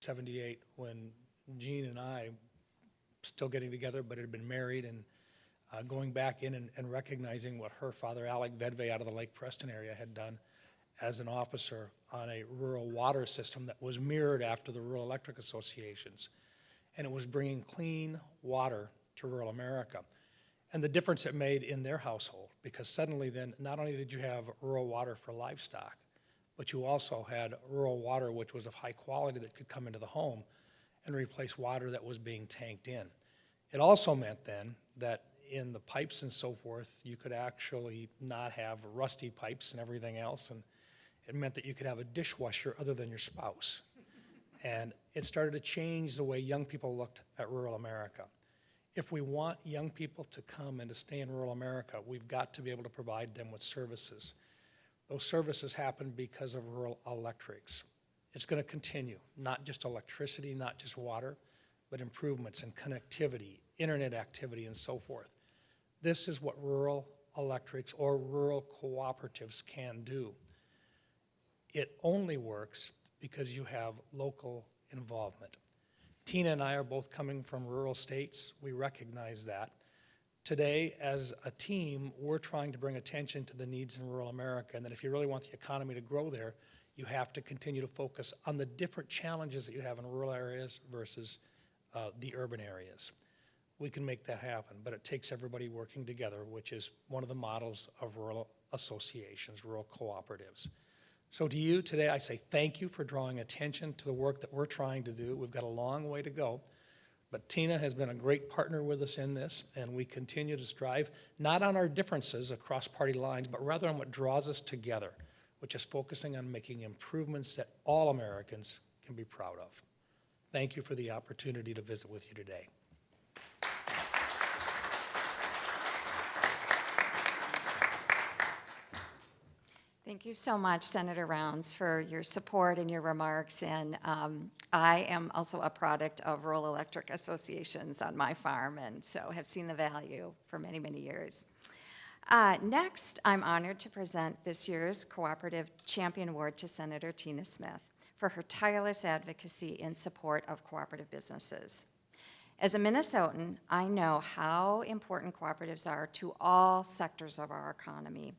1978 when Jean and I, still getting together, but had been married, and going back in and recognizing what her father, Alec Vedve, out of the Lake Preston area had done as an officer on a rural water system that was mirrored after the rural electric associations. And it was bringing clean water to rural America. And the difference it made in their household, because suddenly then, not only did you have rural water for livestock, but you also had rural water which was of high quality that could come into the home and replace water that was being tanked in. It also meant then that in the pipes and so forth, you could actually not have rusty pipes and everything else, and it meant that you could have a dishwasher other than your spouse. And it started to change the way young people looked at rural America. If we want young people to come and to stay in rural America, we've got to be able to provide them with services. Those services happen because of rural electrics. It's going to continue, not just electricity, not just water, but improvements in connectivity, internet activity, and so forth. This is what rural electrics or rural cooperatives can do. It only works because you have local involvement. Tina and I are both coming from rural states. We recognize that. Today, as a team, we're trying to bring attention to the needs in rural America, and that if you really want the economy to grow there, you have to continue to focus on the different challenges that you have in rural areas versus the urban areas. We can make that happen, but it takes everybody working together, which is one of the models of rural associations, rural cooperatives. So to you today, I say thank you for drawing attention to the work that we're trying to do. We've got a long way to go, but Tina has been a great partner with us in this, and we continue to strive, not on our differences across party lines, but rather on what draws us together, which is focusing on making improvements that all Americans can be proud of. Thank you for the opportunity to visit with you today. Thank you so much, Senator Rounds, for your support and your remarks. And I am also a product of rural electric associations on my farm, and so have seen the value for many, many years. Next, I'm honored to present this year's Cooperative Champion Award to Senator Tina Smith for her tireless advocacy in support of cooperative businesses. As a Minnesotan, I know how important cooperatives are to all sectors of our economy,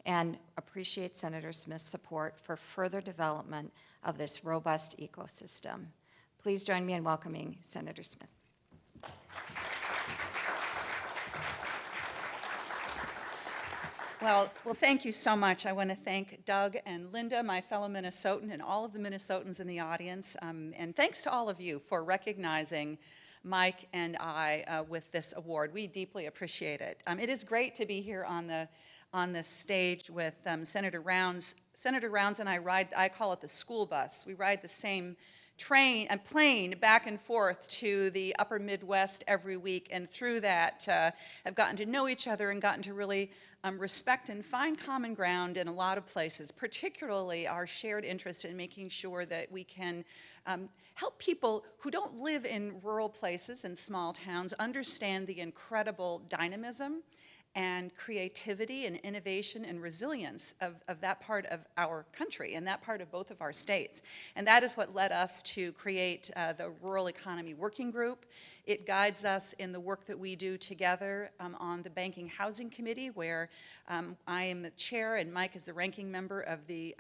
and appreciate Senator Smith's support for further development of this robust ecosystem. Please join me in welcoming Senator Smith. Well, thank you so much. I want to thank Doug and Linda, my fellow Minnesotan, and all of the Minnesotans in the audience. And thanks to all of you for recognizing Mike and I with this award. We deeply appreciate it. It is great to be here on the stage with Senator Rounds. Senator Rounds and I call it the school bus. We ride the same plane back and forth to the upper Midwest every week, and through that have gotten to know each other and gotten to really respect and find common ground in a lot of places, particularly our shared interest in making sure that we can help people who don't live in rural places and small towns understand the incredible dynamism and creativity and innovation and resilience of that part of our country and that part of both of our states. And that is what led us to create the Rural Economy Working Group. It guides us in the work that we do together on the Banking Housing Committee, where I am the chair and Mike is the ranking member of the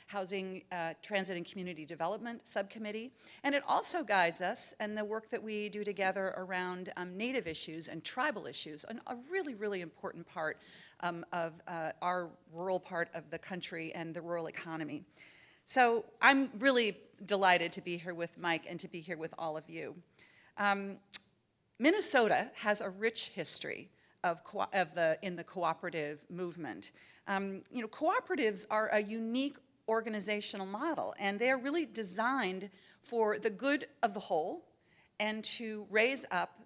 Housing, Transit, and Community Development Subcommittee. And it also guides us in the work that we do together around Native issues and tribal issues, a really, really important part of our rural part of the country and the rural economy. So I'm really delighted to be here with Mike and to be here with all of you. Minnesota has a rich history in the cooperative movement. Cooperatives are a unique organizational model, and they are really designed for the good of the whole and to raise up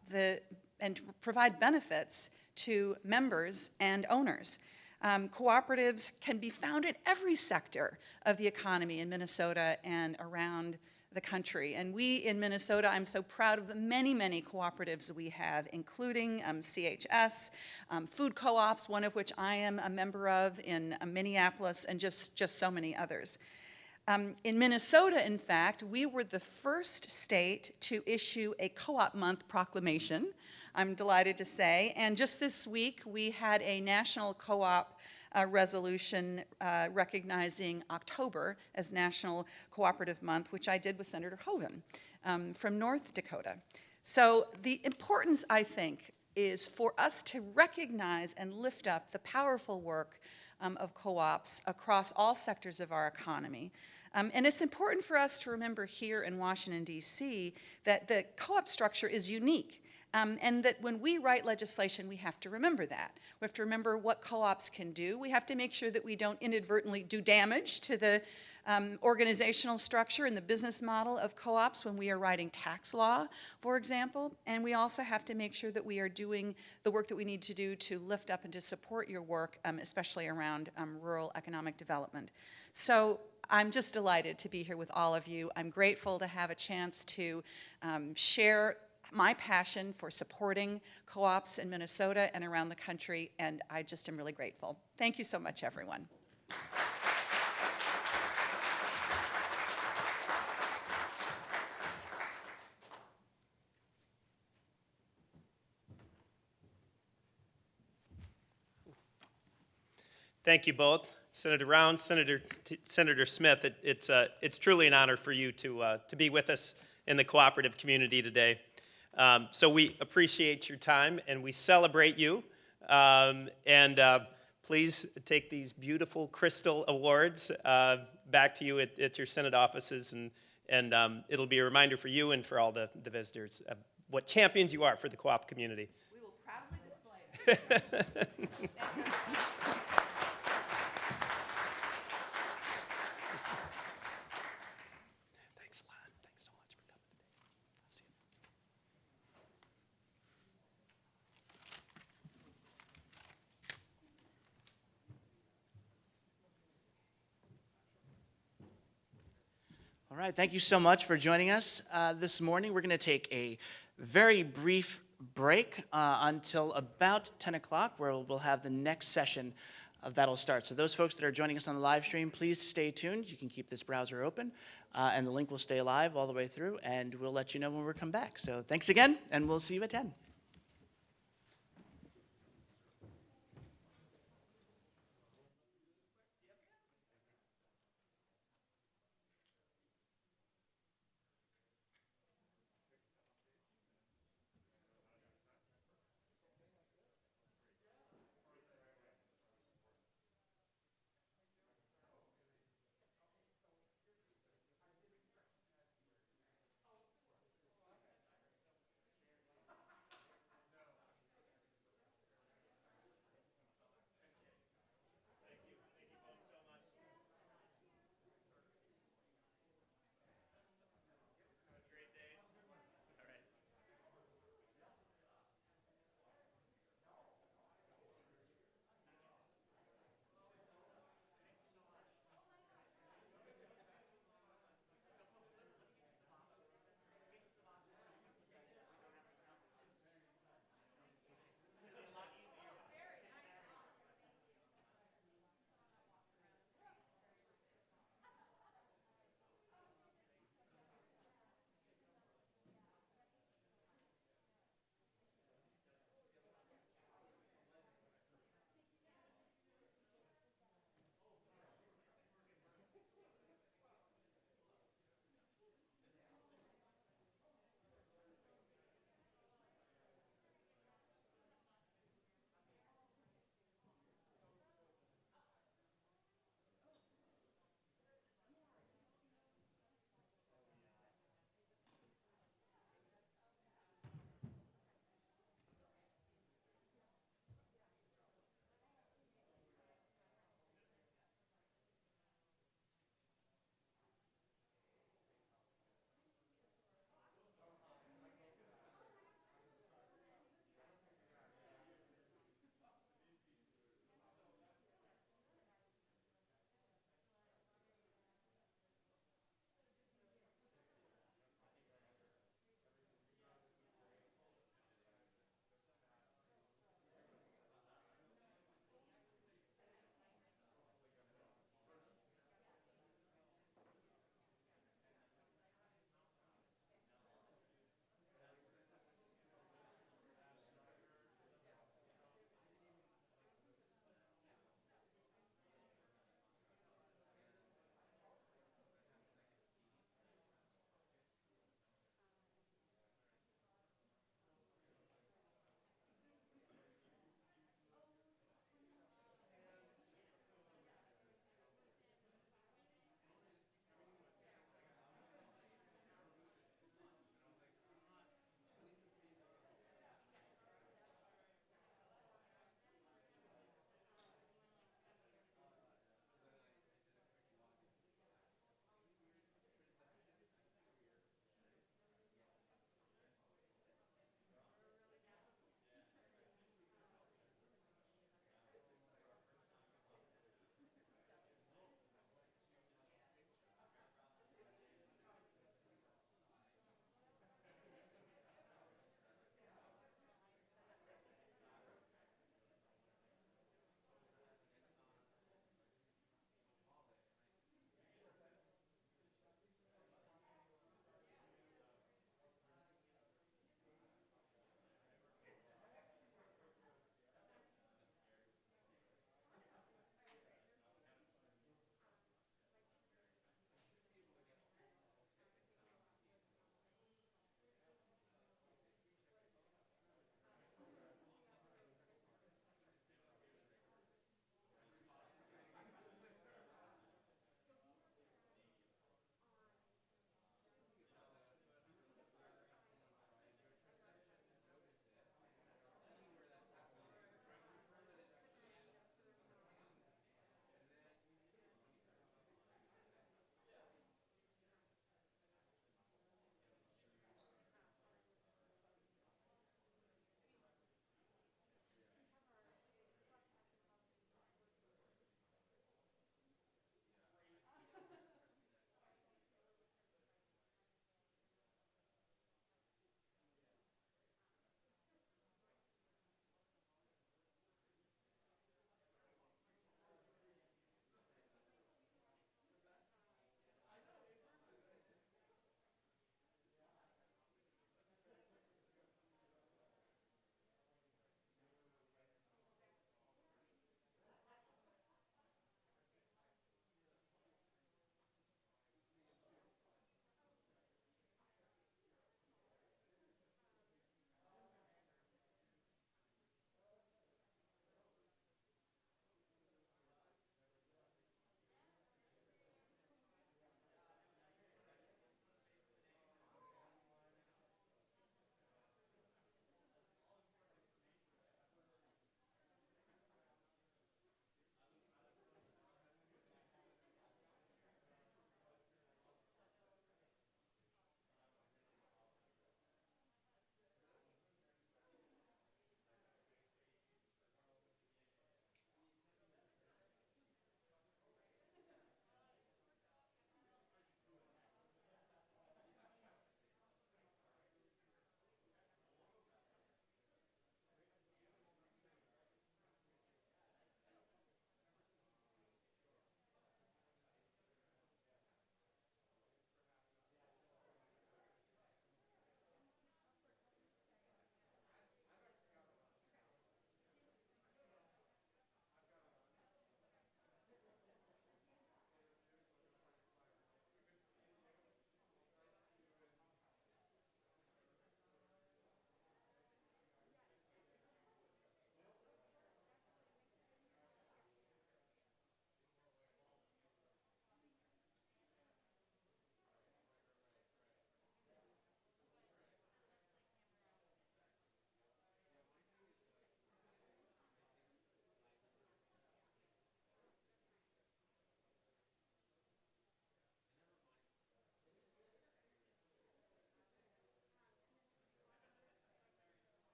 and to provide benefits to members and owners. Cooperatives can be found in every sector of the economy in Minnesota and around the country. And we in Minnesota, I'm so proud of the many, many cooperatives we have, including CHS, food co-ops, one of which I am a member of in Minneapolis, and just so many others. In Minnesota, in fact, we were the first state to issue a Co-op Month proclamation, I'm delighted to say. And just this week, we had a national co-op resolution recognizing October as National Cooperative Month, which I did with Senator Hoeven from North Dakota. So the importance, I think, is for us to recognize and lift up the powerful work of co-ops across all sectors of our economy. And it's important for us to remember here in Washington, D.C., that the co-op structure is unique. And that when we write legislation, we have to remember that. We have to remember what co-ops can do. We have to make sure that we don't inadvertently do damage to the organizational structure and the business model of co-ops when we are writing tax law, for example. And we also have to make sure that we are doing the work that we need to do to lift up and to support your work, especially around rural economic development. So I'm just delighted to be here with all of you. I'm grateful to have a chance to share my passion for supporting co-ops in Minnesota and around the country, and I just am really grateful. Thank you so much, everyone. Thank you both, Senator Rounds, Senator Smith. It's truly an honor for you to be with us in the cooperative community today. So we appreciate your time and we celebrate you. Please take these beautiful crystal awards back to you at your Senate offices, and it'll be a reminder for you and for all the visitors of what champions you are for the co-op community. We will proudly display them. Thanks a lot. Thanks so much for coming today. I'll see you. All right, thank you so much for joining us this morning. We're going to take a very brief break until about 10 o'clock, where we'll have the next session that'll start. So those folks that are joining us on the live stream, please stay tuned. You can keep this browser open, and the link will stay live all the way through, and we'll let you know when we come back. So thanks again, and we'll see you at 10.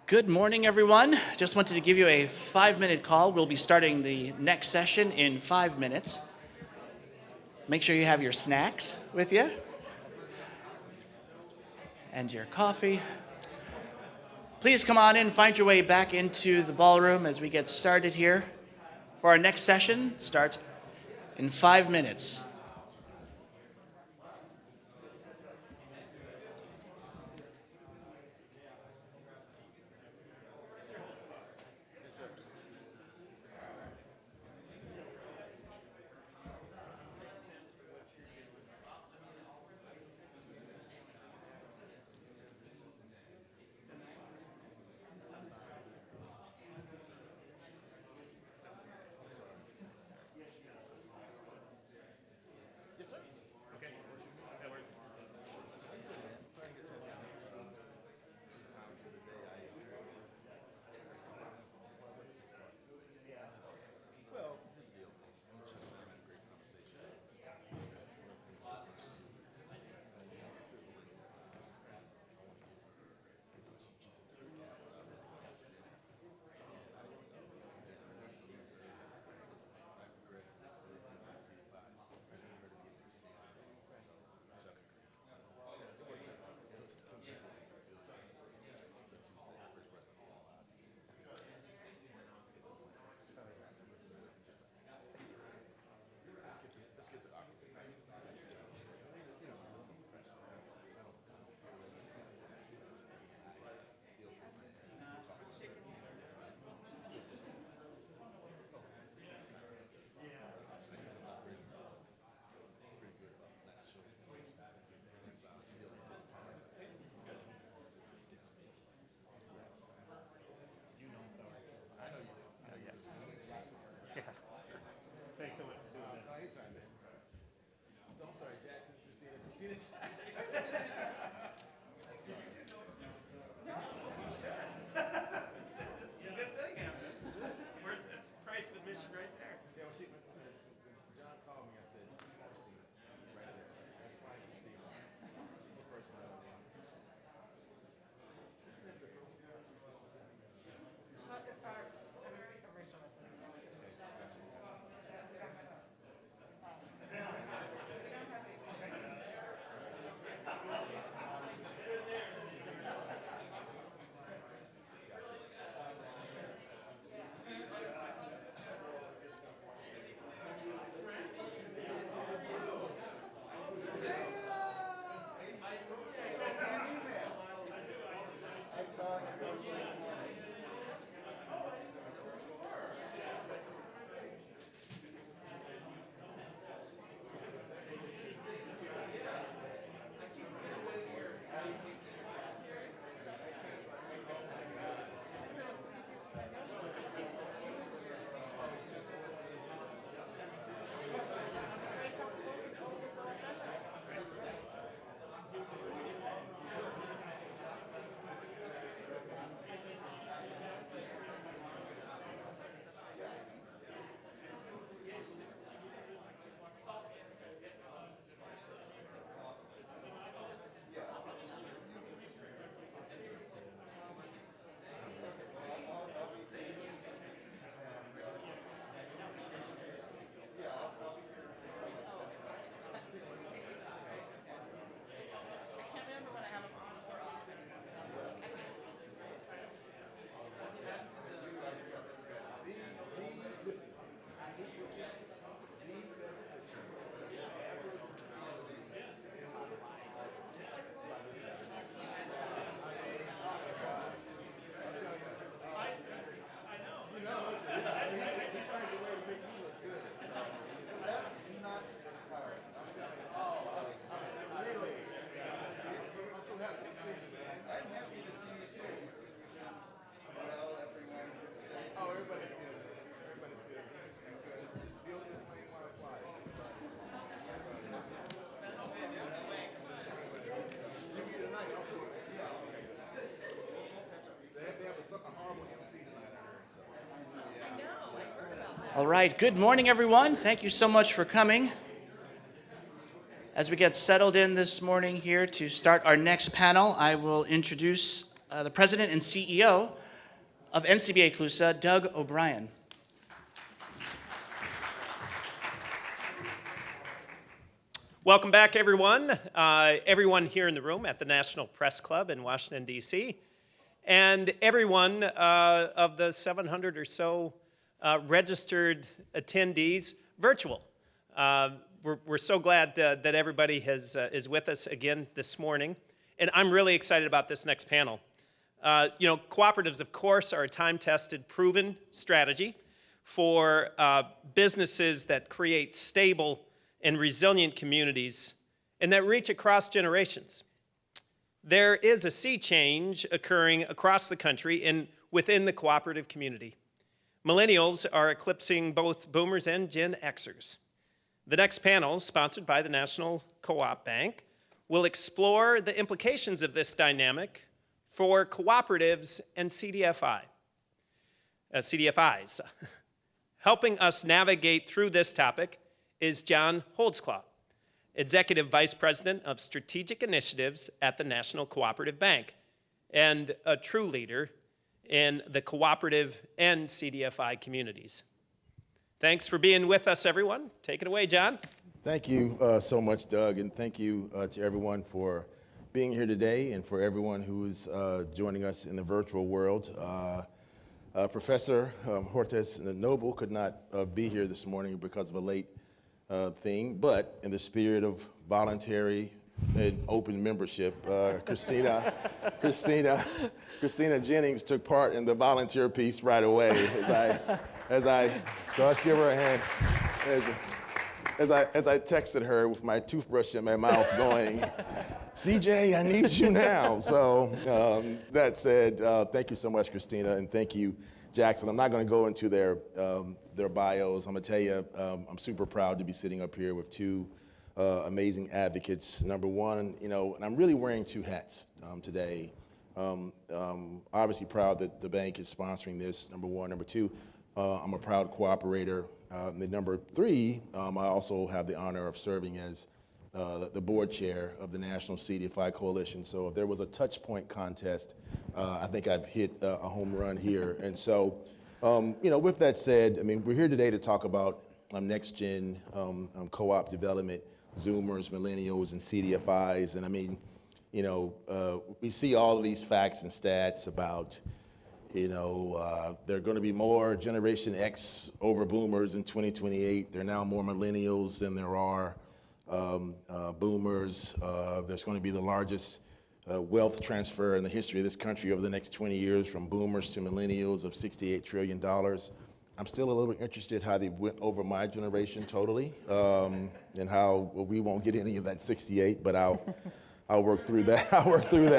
Good morning, everyone. Just wanted to give you a 5-minute call. We'll be starting the next session in 5 minutes. Make sure you have your snacks with you and your coffee. Please come on in, find your way back into the ballroom as we get started here. For our next session, starts in 5 minutes. All right, good morning, everyone. Thank you so much for coming. As we get settled in this morning here to start our next panel, I will introduce the president and CEO of NCBA CLUSA, Doug O'Brien. Welcome back, everyone. Everyone here in the room at the National Press Club in Washington, D.C., and everyone of the 700 or so registered attendees virtual. We're so glad that everybody is with us again this morning, and I'm really excited about this next panel. Cooperatives, of course, are a time-tested, proven strategy for businesses that create stable and resilient communities and that reach across generations. There is a sea change occurring across the country and within the cooperative community. Millennials are eclipsing both boomers and Gen Xers. The next panel, sponsored by the National Co-op Bank, will explore the implications of this dynamic for cooperatives and CDFIs. Helping us navigate through this topic is John Holtzclaw, Executive Vice President of Strategic Initiatives at the National Cooperative Bank, and a true leader in the cooperative and CDFI communities. Thanks for being with us, everyone. Take it away, John. Thank you so much, Doug, and thank you to everyone for being here today and for everyone who is joining us in the virtual world. Professor Hortes Noble could not be here this morning because of a late thing, but in the spirit of voluntary and open membership, Christina Jennings took part in the volunteer piece right away. So let's give her a hand. As I texted her with my toothbrush in my mouth, going, "CJ, I need you now." So that said, thank you so much, Christina, and thank you, Jackson. I'm not going to go into their bios. I'm going to tell you, I'm super proud to be sitting up here with two amazing advocates. Number one, and I'm really wearing two hats today. Obviously proud that the bank is sponsoring this, number one. Number two, I'm a proud cooperator. And number three, I also have the honor of serving as the board chair of the National CDFI Coalition. So if there was a touch point contest, I think I've hit a home run here. And so, with that said, we're here today to talk about next gen co-op development, Zoomers, Millennials, and CDFIs. And we see all of these facts and stats about, there are going to be more Generation X over Boomers in 2028. There are now more Millennials than there are Boomers. There's going to be the largest wealth transfer in the history of this country over the next 20 years from Boomers to Millennials of $68 trillion. I'm still a little bit interested how they went over my generation totally, and how we won't get any of that 68, but I'll work through that. I'll work through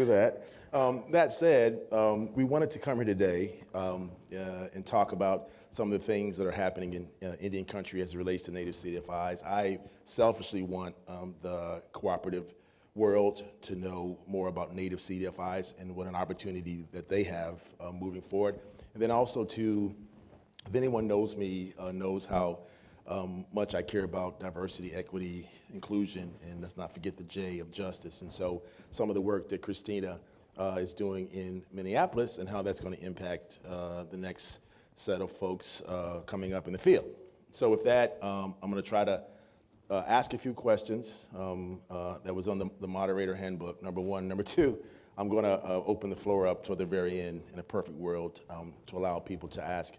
that. That said, we wanted to come here today and talk about some of the things that are happening in Indian country as it relates to Native CDFIs. I selfishly want the cooperative world to know more about Native CDFIs and what an opportunity that they have moving forward. And then also if anyone knows me, knows how much I care about diversity, equity, inclusion, and let's not forget the J of justice. And so some of the work that Christina is doing in Minneapolis and how that's going to impact the next set of folks coming up in the field. So with that, I'm going to try to ask a few questions that was on the moderator handbook, number one. Number two, I'm going to open the floor up to the very end in a perfect world to allow people to ask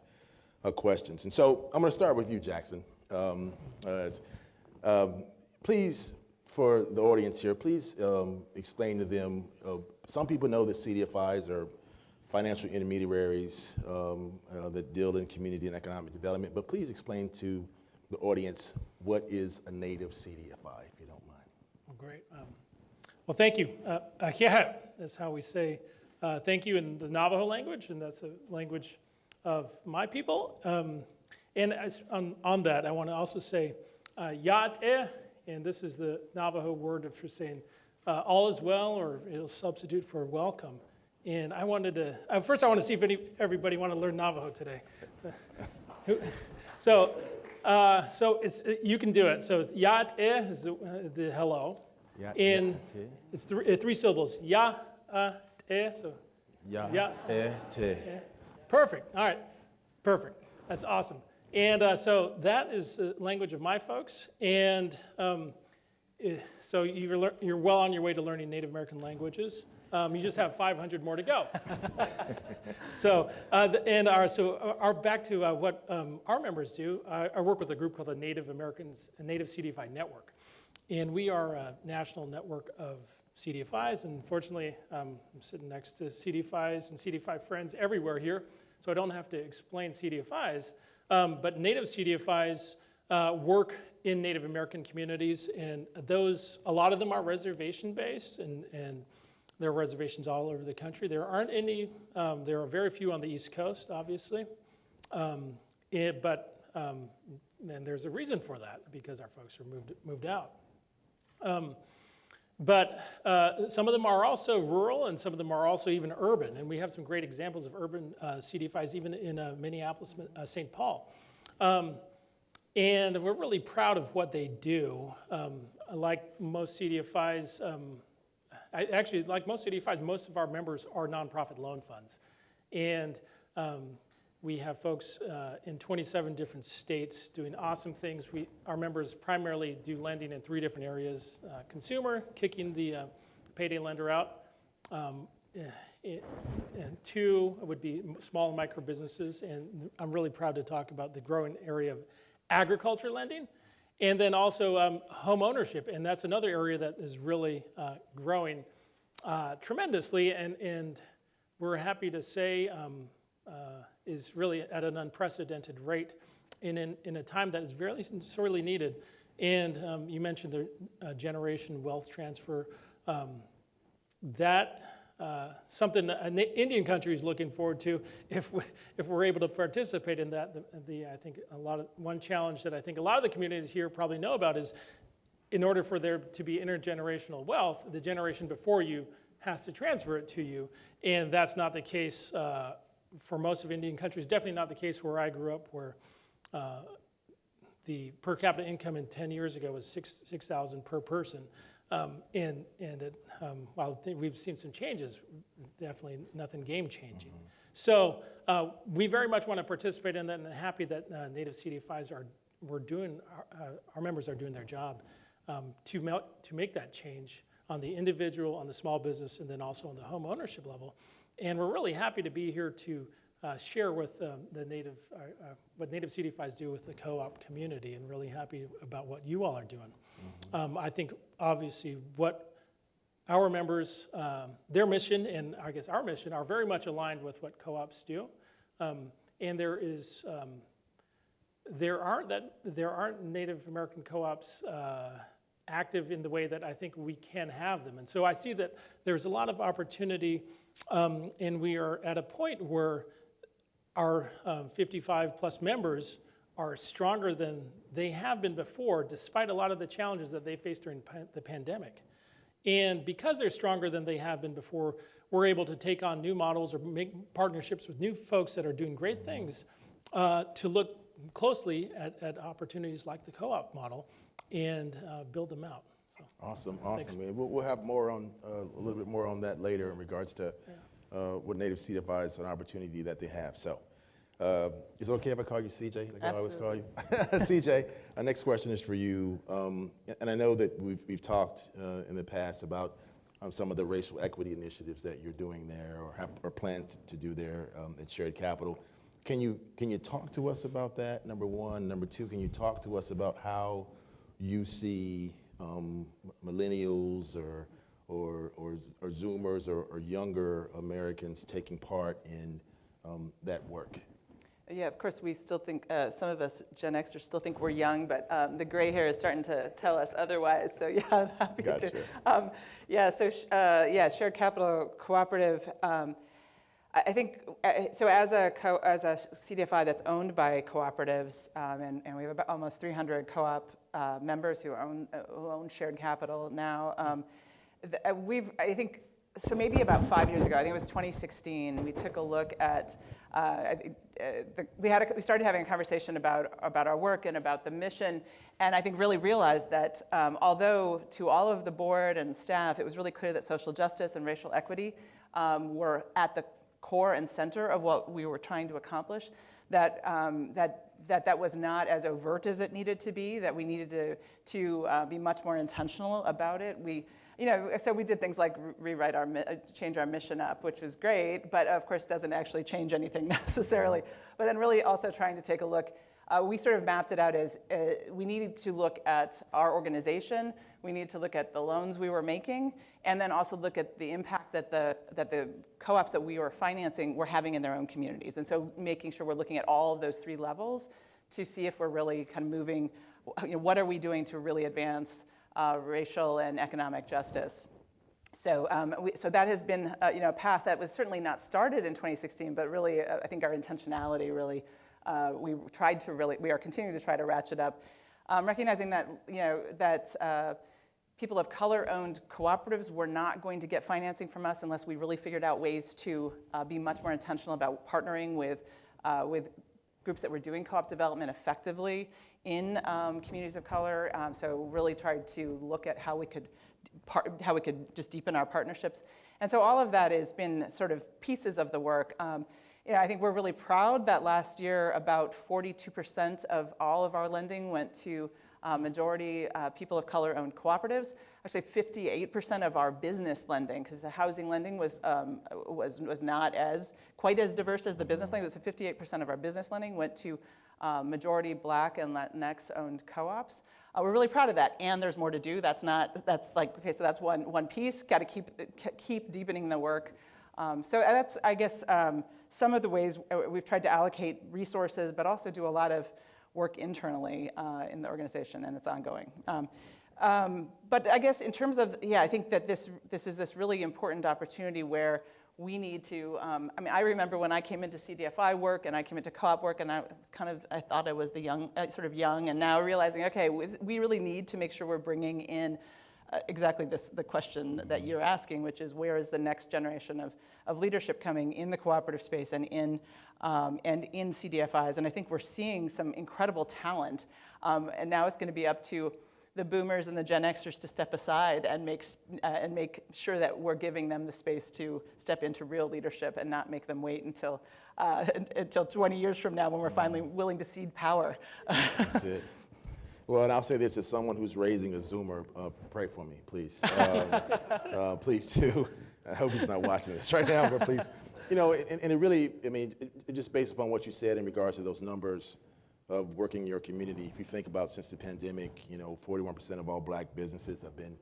questions. And so I'm going to start with you, Jackson. Please, for the audience here, please explain to them, some people know that CDFIs are financial intermediaries that deal in community and economic development, but please explain to the audience what is a Native CDFI, if you don't mind. Well, great. Well, thank you. Yeah, that's how we say thank you in the Navajo language, and that's a language of my people. And on that, I want to also say Yat-e, and this is the Navajo word for saying all is well, or it'll substitute for welcome. And I wanted to, first I want to see if everybody want to learn Navajo today. So it's you can do it. So Yat-e is the hello. Yeah, it's three syllables. Ya, So Ya, Yeah. te. perfect. All right. Perfect. That's awesome. And so that is the language of my folks. And so you're well on your way to learning Native American languages. You just have 500 more to go. So, back to what our members do. I work with a group called the Native CDFI Network. And we are a national network of CDFIs. And fortunately, I'm sitting next to CDFIs and CDFI friends everywhere here. So I don't have to explain CDFIs. But Native CDFIs work in Native American communities. And a lot of them are reservation-based. And there are reservations all over the country. There aren't any, there are very few on the East Coast, obviously. And there's a reason for that, because our folks are moved out. But some of them are also rural, and some of them are also even urban. And we have some great examples of urban CDFIs, even in Minneapolis, St. Paul. And we're really proud of what they do. Like most CDFIs, like most CDFIs, most of our members are nonprofit loan funds. And we have folks in 27 different states doing awesome things. Our members primarily do lending in 3 different areas. Consumer, kicking the payday lender out. And 2 would be small and micro businesses. And I'm really proud to talk about the growing area of agriculture lending. And then also home ownership, and that's another area that is really growing tremendously, and we're happy to say is really at an unprecedented rate in a time that is very sorely needed. And you mentioned the generation wealth transfer. Something Indian country is looking forward to if we're able to participate in that. I think one challenge that I think a lot of the communities here probably know about is, in order for there to be intergenerational wealth, the generation before you has to transfer it to you, and that's not the case for most of Indian countries. Definitely not the case where I grew up, where the per capita income in 10 years ago was $6,000 per person. While we've seen some changes, definitely nothing game-changing. So we very much want to participate in that, and happy that Native CDFIs our members are doing their job to make that change on the individual, on the small business, and then also on the home ownership level. And we're really happy to be here to share with what Native CDFIs do with the co-op community, and really happy about what you all are doing. I think obviously what our members, their mission and I guess our mission are very much aligned with what co-ops do. And there aren't Native American co-ops active in the way that I think we can have them. And so I see that there's a lot of opportunity, and we are at a point where our 55 plus members are stronger than they have been before, despite a lot of the challenges that they faced during the pandemic. And because they're stronger than they have been before, we're able to take on new models or make partnerships with new folks that are doing great things to look closely at opportunities like the co-op model and build them out. So, Awesome. Thanks. Man. We'll have more on a little bit more on that later in regards to what Native CDFIs an opportunity that they have. So, is it okay if I call you CJ? Like I always call you, CJ. Our next question is for you, and I know that we've talked in the past about some of the racial equity initiatives that you're doing there or plan to do there at Shared Capital. Can you talk to us about that? Number one. Number two, can you talk to us about how you see millennials or Zoomers or younger Americans taking part in that work? Yeah, of course, we still think, some of us Gen Xers still think we're young, but the gray hair is starting to tell us otherwise. So yeah, I'm happy Gotcha. to. Shared Capital Cooperative. I think, so as a CDFI that's owned by cooperatives, and we have about almost 300 co-op members who own Shared Capital now, I think so maybe about 5 years ago, I think it was 2016, we took a look at, we started having a conversation about our work and about the mission, and I think really realized that although to all of the board and staff, it was really clear that social justice and racial equity were at the core and center of what we were trying to accomplish, that was not as overt as it needed to be, that we needed to be much more intentional about it. So we did things like change our mission up, which was great, but of course doesn't actually change anything necessarily. But then really also trying to take a look, we sort of mapped it out as we needed to look at our organization, we needed to look at the loans we were making, and then also look at the impact that the co-ops that we were financing were having in their own communities. And so making sure we're looking at all of those three levels to see if we're really kind of moving, what are we doing to really advance racial and economic justice. So, so that has been a path that was certainly not started in 2016, but really I think our intentionality really, we are continuing to try to ratchet up, recognizing that, that people of color-owned cooperatives were not going to get financing from us unless we really figured out ways to be much more intentional about partnering with groups that were doing co-op development effectively in communities of color. So really tried to look at how we could just deepen our partnerships. And so all of that has been sort of pieces of the work. I think we're really proud that last year about 42% of all of our lending went to majority people of color owned cooperatives. Actually 58% of our business lending, because the housing lending was not quite as diverse as the business lending. It was 58% of our business lending went to majority Black and Latinx owned co-ops. We're really proud of that, and there's more to do. That's like, okay, so that's one piece. Got to keep deepening the work. So that's, I guess, some of the ways we've tried to allocate resources, but also do a lot of work internally in the organization, and it's ongoing. But I guess in terms of, I think that this is this really important opportunity where we need to, I remember when I came into CDFI work and I came into co-op work, and I thought I was sort of young, and now realizing, okay, we really need to make sure we're bringing in exactly the question that you're asking, which is where is the next generation of leadership coming in the cooperative space and in CDFIs. And I think we're seeing some incredible talent. And now it's going to be up to the boomers and the Gen Xers to step aside and make sure that we're giving them the space to step into real leadership and not make them wait until 20 years from now when we're finally willing to cede power. That's it. Well, and I'll say this as someone who's raising a Zoomer, pray for me, please. Please do. I hope he's not watching this right now, but please. And it really, just based upon what you said in regards to those numbers of working in your community, if you think about since the pandemic, 41% of all Black businesses have been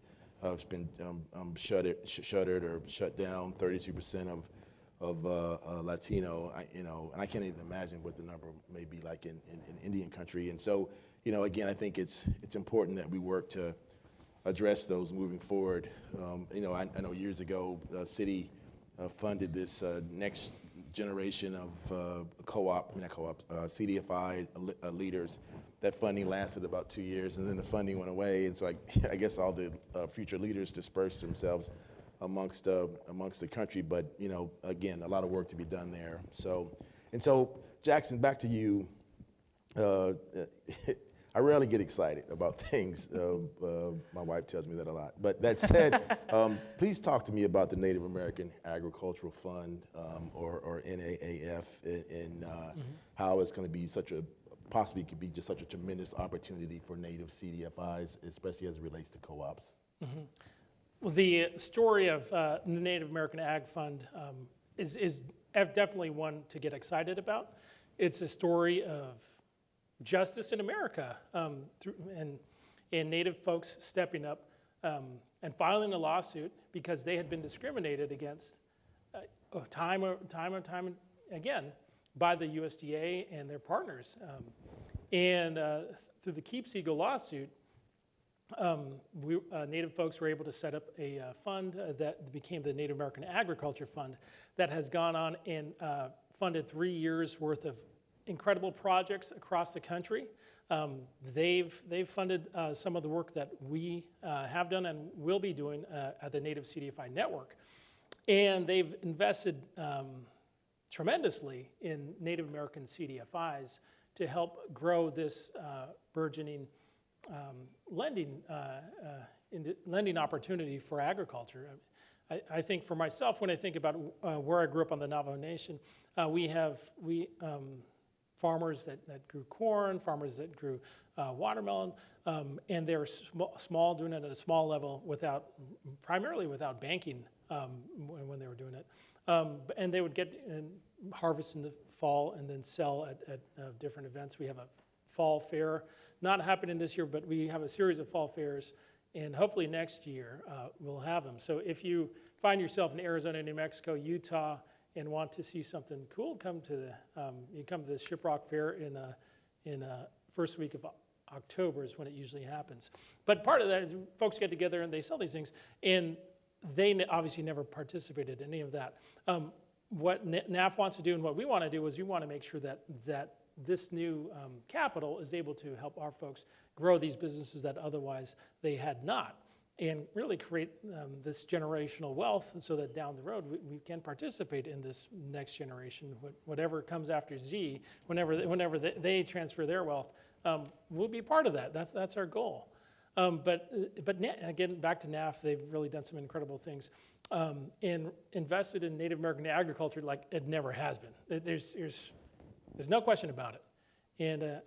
shuttered or shut down. 32% of Latino, and I can't even imagine what the number may be like in Indian country. And so, again, I think it's important that we work to address those moving forward. I know years ago, the city funded this next generation of CDFI leaders. That funding lasted about 2 years, and then the funding went away. And so I guess all the future leaders dispersed themselves amongst the country. But again, a lot of work to be done there. So Jackson, back to you. I rarely get excited about things. My wife tells me that a lot. But that said, please talk to me about the Native American Agricultural Fund, or NAAF, and how it's going to be possibly could be just such a tremendous opportunity for Native CDFIs, especially as it relates to co-ops. Mm-hmm. Well, the story of the Native American Ag Fund is definitely one to get excited about. It's a story of justice in America, and Native folks stepping up and filing a lawsuit because they had been discriminated against time and time again by the USDA and their partners. Through the Keep Siegel lawsuit, Native folks were able to set up a fund that became the Native American Agriculture Fund that has gone on and funded 3 years worth of incredible projects across the country. They've funded some of the work that we have done and will be doing at the Native CDFI Network. And they've invested tremendously in Native American CDFIs to help grow this burgeoning lending opportunity for agriculture. I think for myself, when I think about where I grew up on the Navajo Nation, we farmers that grew corn, farmers that grew watermelon, and they were small, doing it at a small level primarily without banking when they were doing it. And they would get and harvest in the fall and then sell at different events. We have a fall fair, not happening this year, but we have a series of fall fairs, and hopefully next year we'll have them. So if you find yourself in Arizona, New Mexico, Utah, and want to see something cool, come to the Shiprock Fair in first week of October is when it usually happens. But part of that is folks get together and they sell these things, and they obviously never participated in any of that. What NAF wants to do and what we want to do is we want to make sure that this new capital is able to help our folks grow these businesses that otherwise they had not, and really create this generational wealth so that down the road we can participate in this next generation, whatever comes after Z, whenever they transfer their wealth, we'll be part of that. That's our goal. But again, back to NAF, they've really done some incredible things and invested in Native American agriculture like it never has been. There's no question about it. And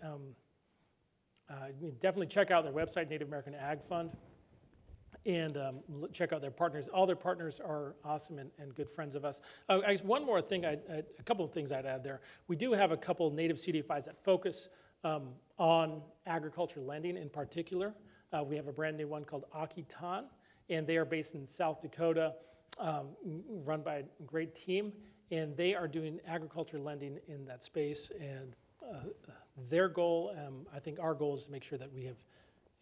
definitely check out their website, Native American Ag Fund, and check out their partners. All their partners are awesome and good friends of us. I guess one more thing, a couple of things I'd add there. We do have a couple native CDFIs that focus on agriculture lending in particular. We have a brand new one called Akitan, and they are based in South Dakota, run by a great team, and they are doing agriculture lending in that space. And their goal, I think our goal, is to make sure that we have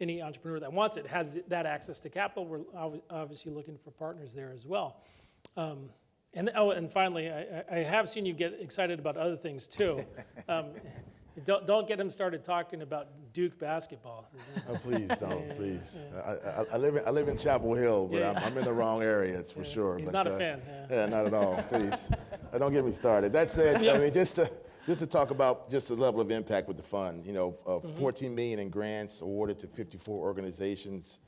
any entrepreneur that wants it has that access to capital. We're obviously looking for partners there as well. And finally, I have seen you get excited about other things too. Don't get him started talking about Duke basketball. Oh, please don't, please. I live in Chapel Hill, but Yeah. I'm in the wrong area, it's for sure. He's but, not a fan. Yeah, not at all, please. Don't get me started. That said, I mean, just to talk about just the level of impact with the fund, $14 million in grants awarded to 54 organizations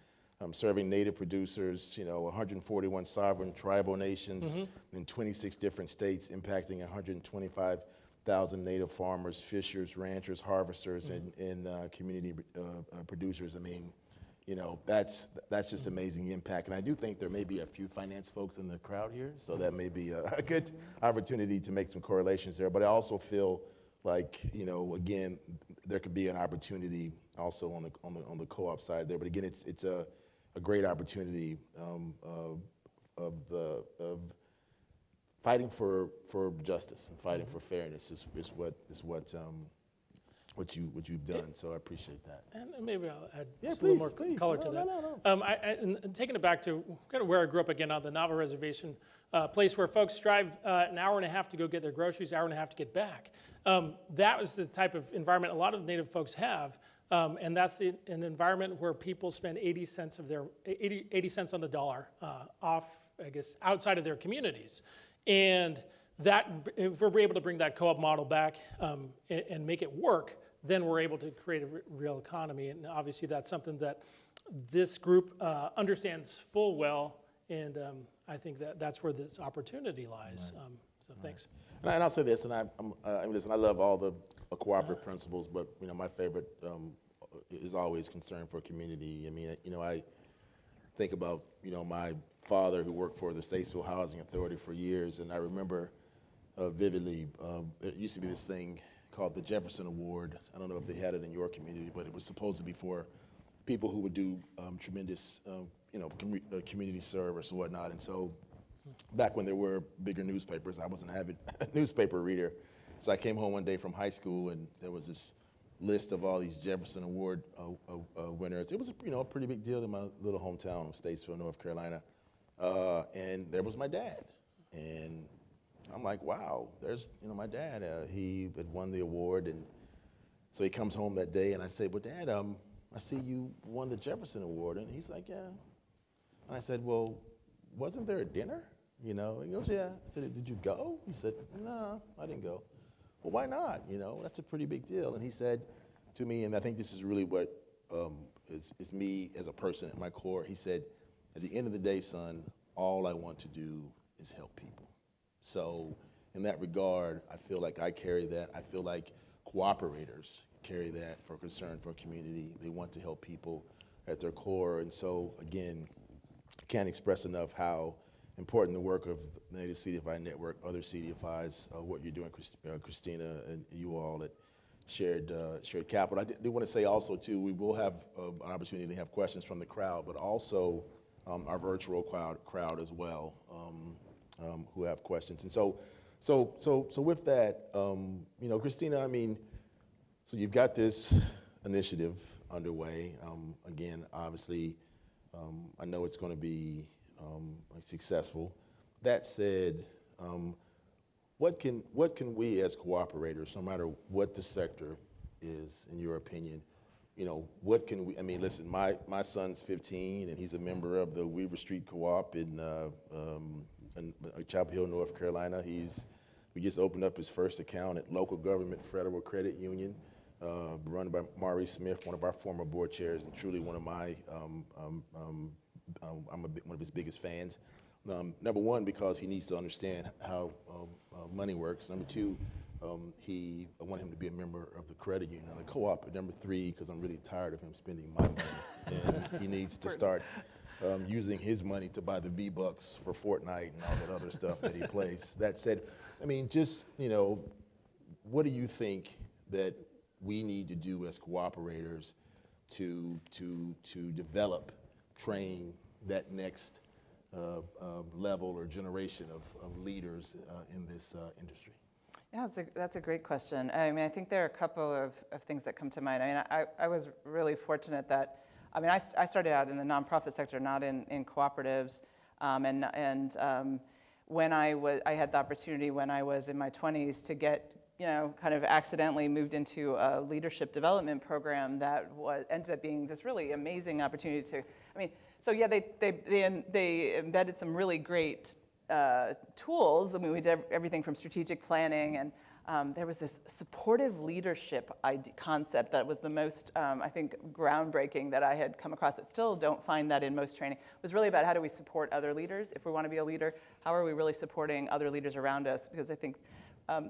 serving native producers, 141 sovereign tribal nations in 26 different states, impacting 125,000 native farmers, fishers, ranchers, harvesters, and community producers. I mean, that's just amazing impact. And I do think there may be a few finance folks in the crowd here, so that may be a good opportunity to make some correlations there. But I also feel like, again, there could be an opportunity also on the co-op side there. But again, it's a great opportunity of fighting for justice and fighting for fairness is what you've done. So I appreciate that. And maybe I'll add Yeah, just a little please, more please. color to that. No. And taking it back to kind of where I grew up again on the Navajo Reservation, place where folks drive an hour and a half to go get their groceries, hour and a half to get back. That was the type of environment a lot of Native folks have. And that's an environment where people spend 80 cents on the dollar off, I guess, outside of their communities. And that, if we're able to bring that co-op model back and make it work, then we're able to create a real economy. And obviously that's something that this group understands full well, and I think that's where this opportunity lies. Right. So thanks. And I'll say this, and I love all the cooperative principles, but my favorite is always concern for community. I mean, I think about my father who worked for the Statesville Housing Authority for years, and I remember vividly, it used to be this thing called the Jefferson Award. I don't know if they had it in your community, but it was supposed to be for people who would do tremendous, community service and whatnot. And so back when there were bigger newspapers, I was an avid newspaper reader. So I came home one day from high school, and there was this list of all these Jefferson Award winners. It was a pretty big deal in my little hometown of Statesville, North Carolina. And there was my dad. And I'm like, wow, there's my dad. He had won the award, and so he comes home that day, and I say, well, Dad, I see you won the Jefferson Award. And he's like, yeah. And I said, well, wasn't there a dinner? you know? He goes, yeah. I said, did you go? He said, no, I didn't go. Well, why not? You know, that's a pretty big deal. And he said to me, and I think this is really what is me as a person at my core, he said, at the end of the day, son, all I want to do is help people. So in that regard, I feel like I carry that. I feel like cooperators carry that for concern for a community. They want to help people at their core. And so, again, can't express enough how important the work of the Native CDFI Network, other CDFIs, what you're doing, Christina, and you all at Shared Capital. I do want to say also, too, we will have an opportunity to have questions from the crowd, but also our virtual crowd as well, who have questions. And so with that, you know, Christina, I mean, so you've got this initiative underway. Again, obviously, I know it's going to be successful. That said, what can we as cooperators, no matter what the sector is, in your opinion, you know, what can we, I mean, listen, my son's 15 and he's a member of the Weaver Street Co-op in Chapel Hill, North Carolina. We just opened up his first account at Local Government Federal Credit Union, run by Maury Smith, one of our former board chairs, and truly one of my, I'm one of his biggest fans. Number one, because he needs to understand how money works. Number two, I want him to be a member of the credit union and the co-op. And number three, because I'm really tired of him spending my money, and he needs to start using his money to buy the V-Bucks for Fortnite and all that other stuff that he plays. That said, I mean, just, you know, what do you think that we need to do as cooperators to develop, train that next level or generation of leaders in this industry? Yeah, that's a great question. I mean, I think there are a couple of things that come to mind. I mean, I was really fortunate that, I mean, I started out in the nonprofit sector, not in cooperatives, when I had the opportunity when I was in my 20s to get, you know, kind of accidentally moved into a leadership development program that ended up being this really amazing opportunity to, I mean, so yeah, they embedded some really great tools. I mean, we did everything from strategic planning, and there was this supportive leadership concept that was the most, I think, groundbreaking that I had come across. I still don't find that in most training. It was really about how do we support other leaders? If we want to be a leader, how are we really supporting other leaders around us? Because I think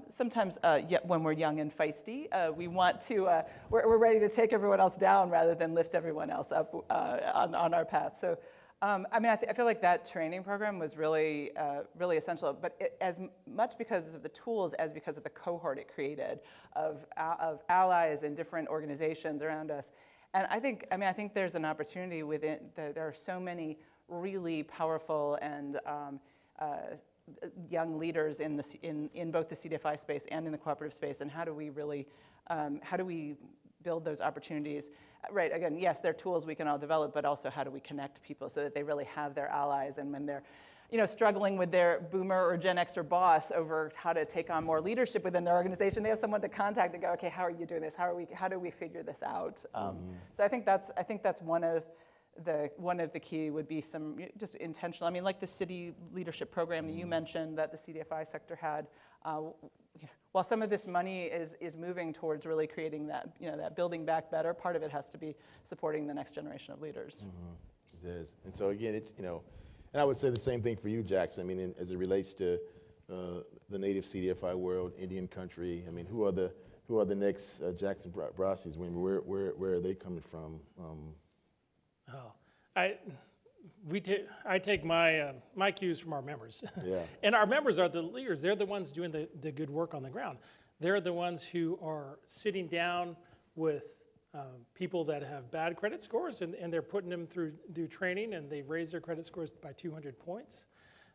sometimes when we're young and feisty, we want to, we're ready to take everyone else down rather than lift everyone else up on our path. So, I mean, I feel like that training program was really, really essential, but as much because of the tools as because of the cohort it created of allies in different organizations around us. And I think there's an opportunity within, there are so many really powerful and young leaders in both the CDFI space and in the cooperative space, and how do we really, how do we build those opportunities? Right, again, yes, they're tools we can all develop, but also how do we connect people so that they really have their allies, and when they're, you know, struggling with their boomer or Gen Xer boss over how to take on more leadership within their organization, they have someone to contact and go, okay, how are you doing this? How do we figure this out? So I think that's one of the key would be some just intentional. I mean, like the city leadership program that you mentioned that the CDFI sector had. While some of this money is moving towards really creating that, you know, that building back better, part of it has to be supporting the next generation of leaders. It is, and so again, it's, you know, and I would say the same thing for you, Jackson. I mean, as it relates to the native CDFI world, Indian country. I mean, who are the next Jackson Brassies? I mean, where are they coming from? I take my cues from our members. Yeah. And our members are the leaders. They're the ones doing the good work on the ground. They're the ones who are sitting down with people that have bad credit scores, and they're putting them through training, and they've raised their credit scores by 200 points.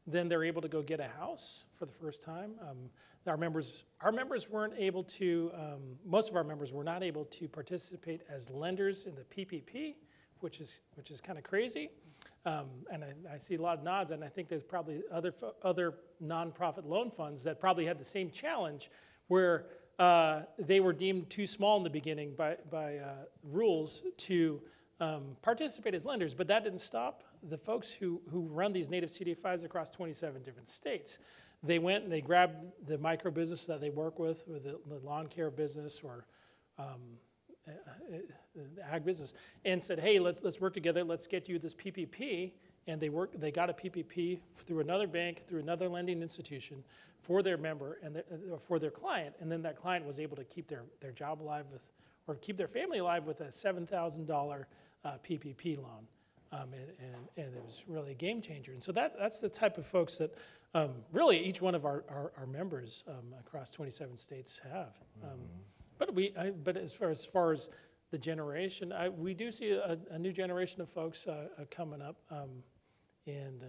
Then they're able to go get a house for the first time. Our members weren't able to, most of our members were not able to participate as lenders in the PPP, which is kind of crazy. And I see a lot of nods, and I think there's probably other nonprofit loan funds that probably had the same challenge, where they were deemed too small in the beginning by rules to participate as lenders. But that didn't stop the folks who run these native CDFIs across 27 different states, they went and they grabbed the micro business that they work with, or the lawn care business, or the ag business, and said, hey, let's work together, let's get you this PPP. And they got a PPP through another bank, through another lending institution for their member and for their client. And then that client was able to keep their job alive or keep their family alive with a $7,000 PPP loan. And it was really a game changer. And so that's the type of folks that really each one of our members across 27 states have. But as far as the generation, we do see a new generation of folks coming up, and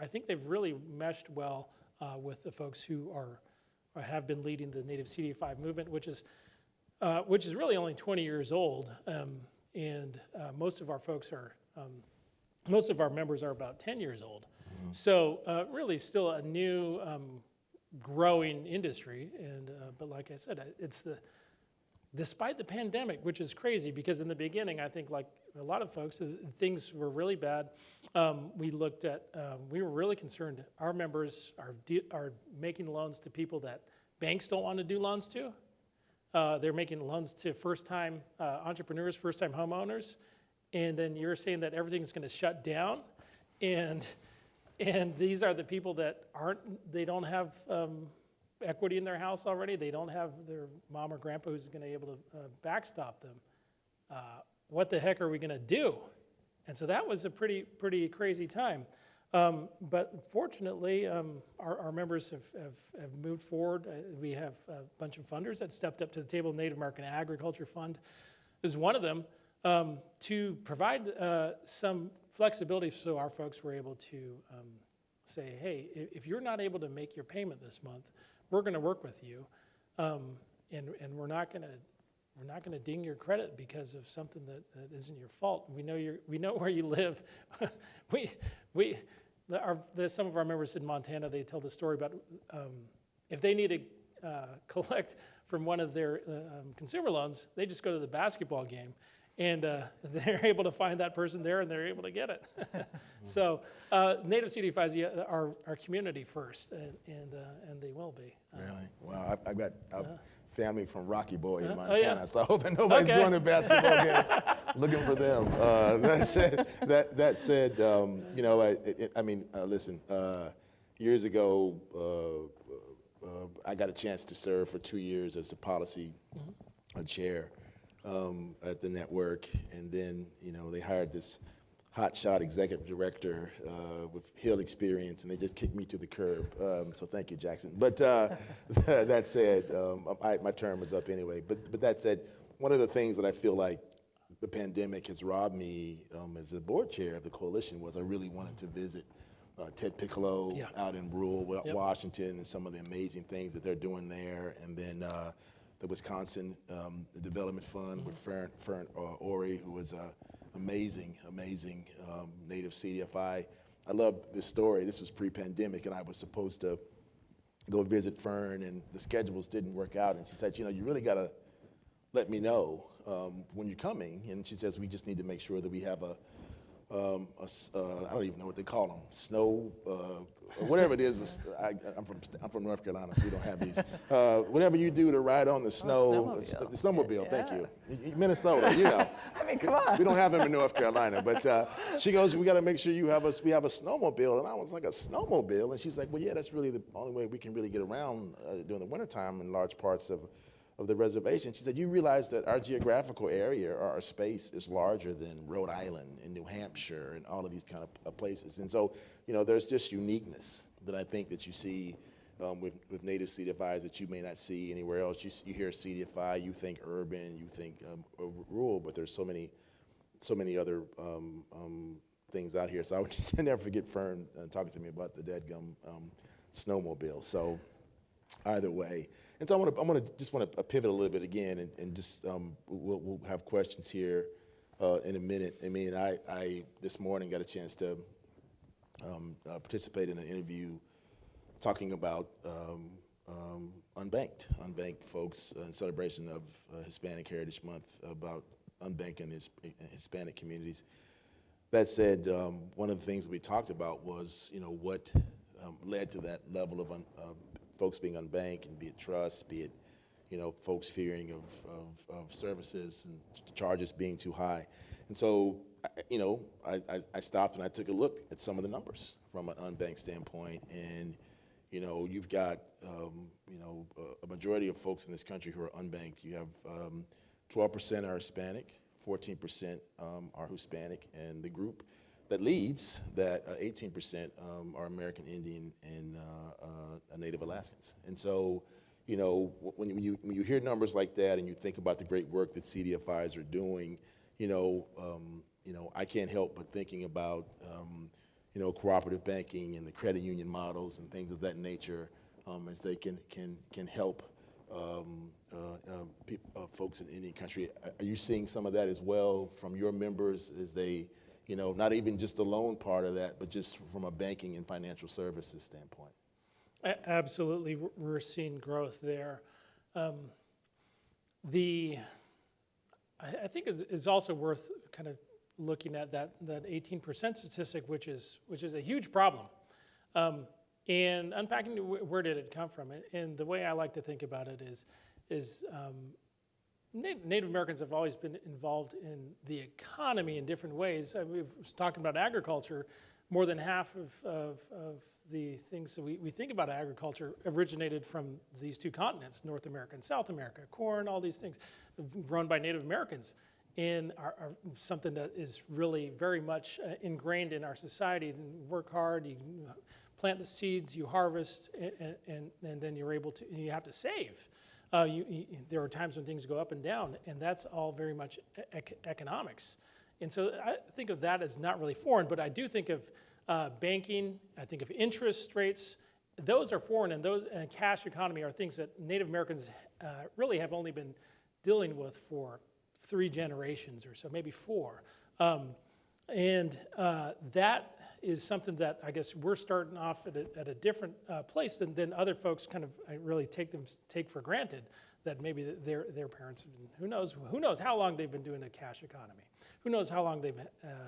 I think they've really meshed well with the folks who have been leading the Native CDFI movement, which is really only 20 years old, and most of our members are about 10 years old. So really still a new growing industry, but like I said, despite the pandemic, which is crazy, because in the beginning, I think like a lot of folks, things were really bad. We were really concerned. Our members are making loans to people that banks don't want to do loans to. They're making loans to first-time entrepreneurs, first-time homeowners, and then you're saying that everything's going to shut down, and these are the people that they don't have equity in their house already. They don't have their mom or grandpa who's going to be able to backstop them. What the heck are we going to do? And so that was a pretty crazy time. But fortunately, our members have moved forward. We have a bunch of funders that stepped up to the table. Native American Agriculture Fund is one of them, to provide some flexibility so our folks were able to say, hey, if you're not able to make your payment this month, we're going to work with you, and we're not going to ding your credit because of something that isn't your fault. We know where you live. Some of our members in Montana, they tell the story about if they need to collect from one of their consumer loans, they just go to the basketball game, and they're able to find that person there, and they're able to get it. So Native CDFIs are community first, and they will be. Really? Wow, I've got family from Rocky Boy in Montana, so I hope that nobody's Okay. doing the basketball game looking for them. That said, listen, years ago, I got a chance to serve for 2 years as the policy chair at the network, and then they hired this hotshot executive director with Hill experience, and they just kicked me to the curb. So thank you, Jackson. But that said, my term is up anyway. But that said, one of the things that I feel like the pandemic has robbed me as the board chair of the coalition was I really wanted to visit Ted Piccolo out in rural Washington and some of the amazing things that they're doing there, and then the Wisconsin the Development Fund with Fern Ori, who was amazing Native CDFI. I love this story. This was pre-pandemic, and I was supposed to go visit Fern, and the schedules didn't work out. And she said, you really got to let me know when you're coming. And she says, we just need to make sure that we have I don't even know what they call them, snow, whatever it is. I'm from North Carolina, so we don't have these. Whatever you do to ride on the snow, the snowmobile. Thank you. Minnesota, I mean, come on. We don't have them in North Carolina, but she goes, we got to make sure we have a snowmobile. And I was like, a snowmobile? And she's like, well, yeah, that's really the only way we can really get around during the wintertime in large parts of the reservation. She said, you realize that our geographical area, or our space, is larger than Rhode Island and New Hampshire and all of these kind of places. And so, there's this uniqueness that I think that you see with Native CDFIs that you may not see anywhere else. You hear CDFI, you think urban, you think rural, but there's so many other things out here. So I would never forget Fern talking to me about the dadgum snowmobile. So either way. And so I want to pivot a little bit again, and just we'll have questions here in a minute. I mean, I this morning got a chance to participate in an interview talking about unbanked folks in celebration of Hispanic Heritage Month, about unbanking Hispanic communities. That said, one of the things we talked about was, what led to that level of folks being unbanked, and be it trust, be it, folks fearing of services and charges being too high. And so, I stopped and I took a look at some of the numbers from an unbanked standpoint, and you've got a majority of folks in this country who are unbanked. You have 12% are Hispanic, 14% are Hispanic, and the group that leads that 18% are American Indian and Native Alaskans. And so, when you hear numbers like that and you think about the great work that CDFIs are doing, I can't help but thinking about cooperative banking and the credit union models and things of that nature, as they can help folks in Indian country. Are you seeing some of that as well from your members as they, not even just the loan part of that, but just from a banking and financial services standpoint? Absolutely, we're seeing growth there. I think it's also worth kind of looking at that 18% statistic, which is a huge problem, and unpacking where did it come from. And the way I like to think about it is Native Americans have always been involved in the economy in different ways. We was talking about agriculture. More than half of the things that we think about agriculture originated from these two continents, North America and South America. Corn, all these things run by Native Americans, and are something that is really very much ingrained in our society. And work hard, you plant the seeds, you harvest, and then you're able to, you have to save. There are times when things go up and down, and that's all very much economics. And so I think of that as not really foreign, but I do think of banking, I think of interest rates. Those are foreign, and cash economy are things that Native Americans really have only been dealing with for 3 generations or so, maybe 4. That is something that I guess we're starting off at a different place than other folks kind of really take for granted, that maybe their parents, who knows how long they've been doing the cash economy. Who knows how long they've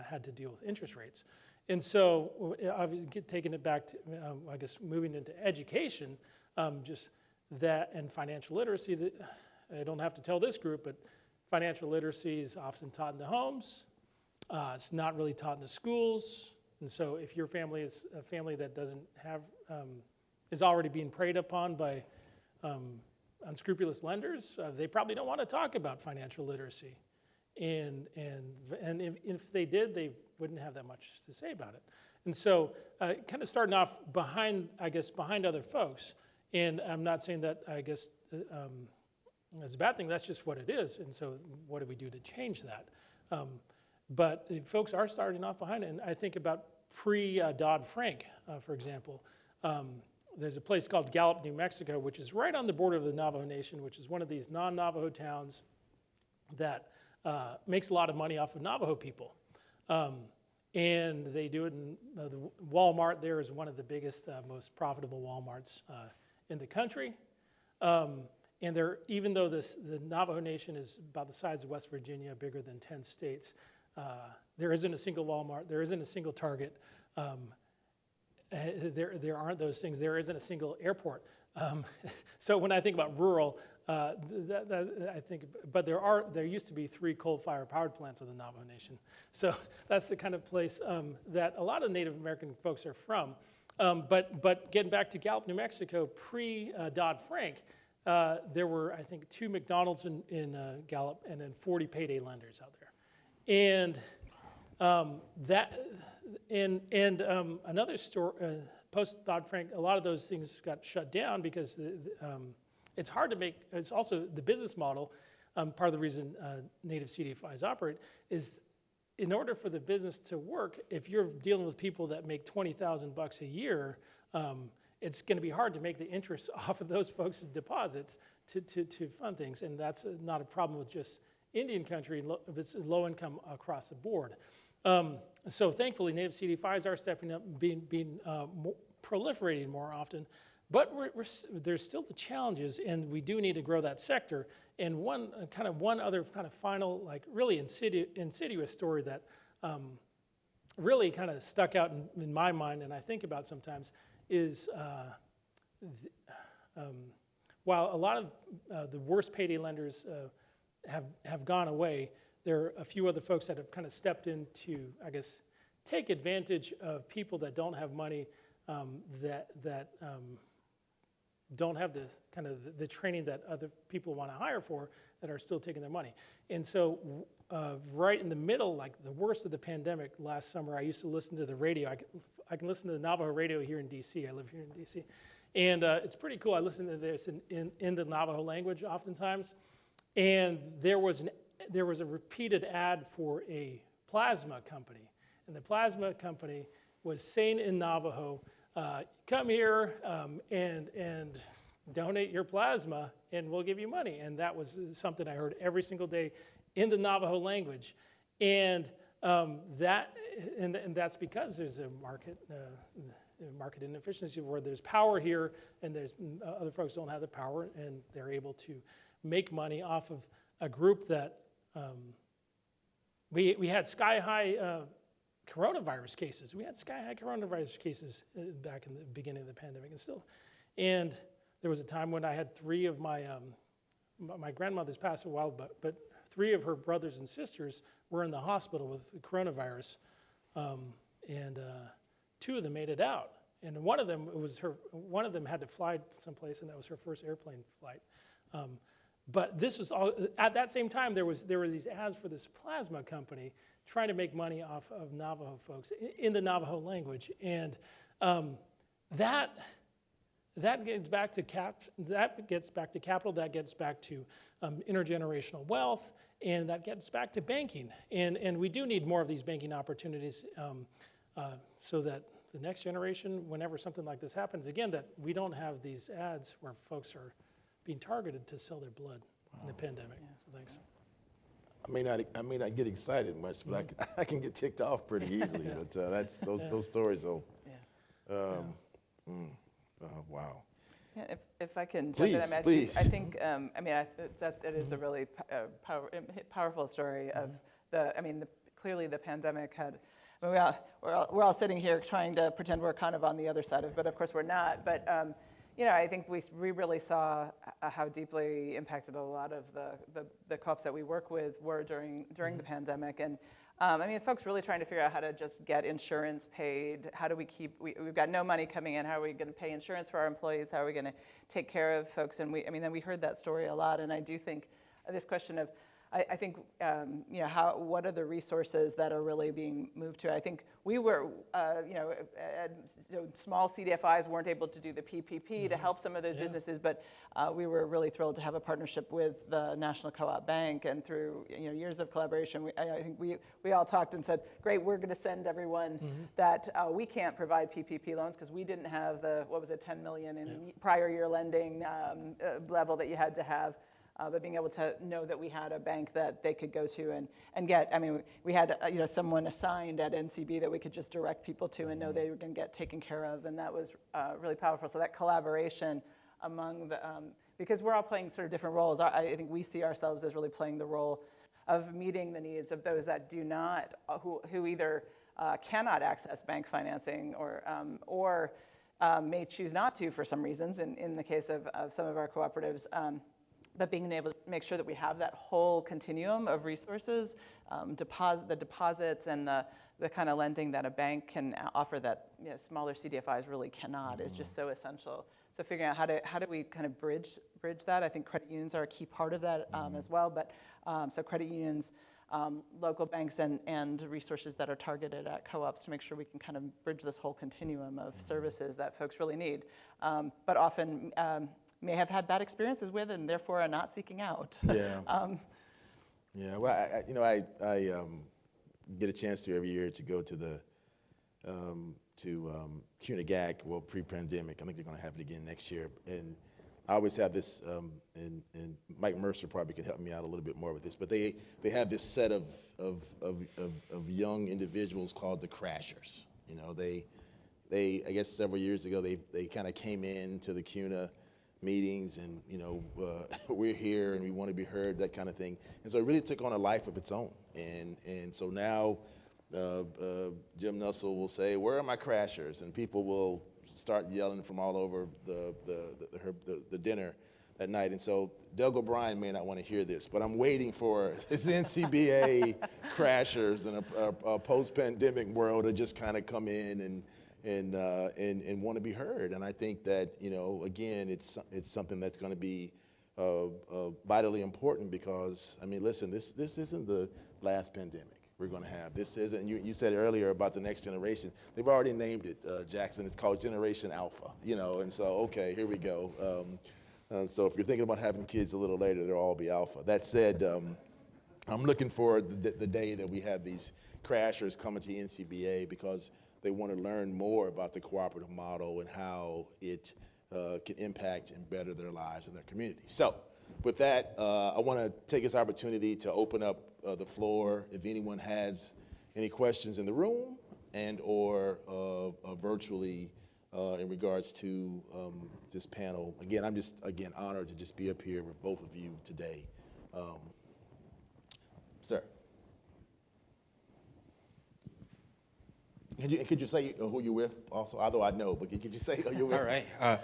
had to deal with interest rates. And so obviously taking it back to, I guess, moving into education, just that and financial literacy, that I don't have to tell this group, but financial literacy is often taught in the homes. It's not really taught in the schools. And so if your family is a family that doesn't have, is already being preyed upon by unscrupulous lenders, they probably don't want to talk about financial literacy. And if they did, they wouldn't have that much to say about it. And so kind of starting off behind other folks. And I'm not saying that, I guess, that's a bad thing. That's just what it is. And so what do we do to change that? But folks are starting off behind it. And I think about pre-Dodd-Frank, for example. There's a place called Gallup, New Mexico, which is right on the border of the Navajo Nation, which is one of these non-Navajo towns that makes a lot of money off of Navajo people. And they do it in the Walmart there is one of the biggest, most profitable Walmarts in the country. And even though the Navajo Nation is about the size of West Virginia, bigger than 10 states, there isn't a single Walmart, there isn't a single Target, there aren't those things, there isn't a single airport. So when I think about rural, I think, but there used to be 3 coal-fired power plants in the Navajo Nation. So that's the kind of place that a lot of Native American folks are from. But getting back to Gallup, New Mexico, pre-Dodd-Frank, there were, I think, 2 McDonald's in Gallup and then 40 payday lenders out there. And another story, post-Dodd-Frank, a lot of those things got shut down because it's hard to make, it's also the business model, part of the reason native CDFIs operate is in order for the business to work, if you're dealing with people that make $20,000 a year, it's going to be hard to make the interest off of those folks' deposits to fund things. And that's not a problem with just Indian country, it's low income across the board. So thankfully, native CDFIs are stepping up, being proliferating more often. But there's still the challenges, and we do need to grow that sector. And one other kind of final, like really insidious story that really kind of stuck out in my mind, and I think about sometimes, is while a lot of the worst payday lenders have gone away, there are a few other folks that have kind of stepped in to, I guess, take advantage of people that don't have money, that don't have the kind of the training that other people want to hire for, that are still taking their money. And so right in the middle, like the worst of the pandemic last summer, I used to listen to the radio. I can listen to the Navajo radio here in DC. I live here in DC. And it's pretty cool. I listen to this in the Navajo language oftentimes. And there was a repeated ad for a plasma company. And the plasma company was saying in Navajo, come here and donate your plasma and we'll give you money. And that was something I heard every single day in the Navajo language. And that's because there's a market inefficiency where there's power here and there's other folks don't have the power, and they're able to make money off of a group that we had sky-high coronavirus cases. We had sky-high coronavirus cases back in the beginning of the pandemic, and there was a time when I had three of my grandmothers passed a while, but three of her brothers and sisters were in the hospital with the coronavirus, and two of them made it out. And one of them had to fly someplace, and that was her first airplane flight. But this was all at that same time. There were these ads for this plasma company trying to make money off of Navajo folks in the Navajo language, and that gets back to capital. That gets back to intergenerational wealth, and that gets back to banking. And we do need more of these banking opportunities, so that the next generation, whenever something like this happens again, that we don't have these ads where folks are being targeted to sell their blood in the pandemic. So thanks. I may not get excited much, but I can get ticked off pretty easily. But that's those stories, though. Wow. Yeah, if I can jump in, Please. I think, that it is a really powerful story of clearly the pandemic had, we're all sitting here trying to pretend we're kind of on the other side of it, but of course we're not. But I think we really saw how deeply impacted a lot of the co-ops that we work with were during the pandemic. And folks really trying to figure out how to just get insurance paid. How do we we've got no money coming in. How are we going to pay insurance for our employees? How are we going to take care of folks? And then we heard that story a lot. And I do think this question of, I think, what are the resources that are really being moved to? I think we were, small CDFIs weren't able to do the PPP to help some of those businesses, but we were really thrilled to have a partnership with the National Co-op Bank, and through years of collaboration, I think we all talked and said, great, we're going to send everyone that we can't provide PPP loans because we didn't have the, 10 million in prior year lending level that you had to have. But being able to know that we had a bank that they could go to and get, we had someone assigned at NCB that we could just direct people to and know they were going to get taken care of, and that was really powerful. So that collaboration among the, because we're all playing sort of different roles, I think we see ourselves as really playing the role of meeting the needs of those that do not, who either cannot access bank financing or may choose not to for some reasons, in the case of some of our cooperatives. But being able to make sure that we have that whole continuum of resources, the deposits and the kind of lending that a bank can offer that smaller CDFIs really cannot is just so essential. So figuring out how do we kind of bridge that. I think credit unions are a key part of that as well. But so credit unions, local banks, and resources that are targeted at co-ops to make sure we can kind of bridge this whole continuum of services that folks really need, but often may have had bad experiences with and therefore are not seeking out. Well, I get a chance to every year to go to the CUNA-GAC, well, pre-pandemic. I think they're going to have it again next year. And I always have this, and Mike Mercer probably could help me out a little bit more with this, but they have this set of young individuals called the Crashers. They I guess several years ago, they kind of came in to the CUNA meetings and, we're here and we want to be heard, that kind of thing. And so it really took on a life of its own. And so now Jim Nussel will say, "Where are my crashers?" And people will start yelling from all over the dinner that night. And so Doug O'Brien may not want to hear this, but I'm waiting for his NCBA crashers in a post-pandemic world to just kind of come in and want to be heard. And I think that, again, it's something that's going to be vitally important because, I mean, listen, this isn't the last pandemic we're going to have. This isn't, you said earlier about the next generation. They've already named it, Jackson. It's called Generation Alpha, and so, okay, here we go. So if you're thinking about having kids a little later, they'll all be alpha. That said, I'm looking for the day that we have these crashers coming to NCBA because they want to learn more about the cooperative model and how it can impact and better their lives and their community. So with that, I want to take this opportunity to open up the floor if anyone has any questions in the room and or virtually in regards to this panel. Again, I'm just, honored to just be up here with both of you today. Sir. Could you say who you're with also? Although I know, but could you say who you're with? All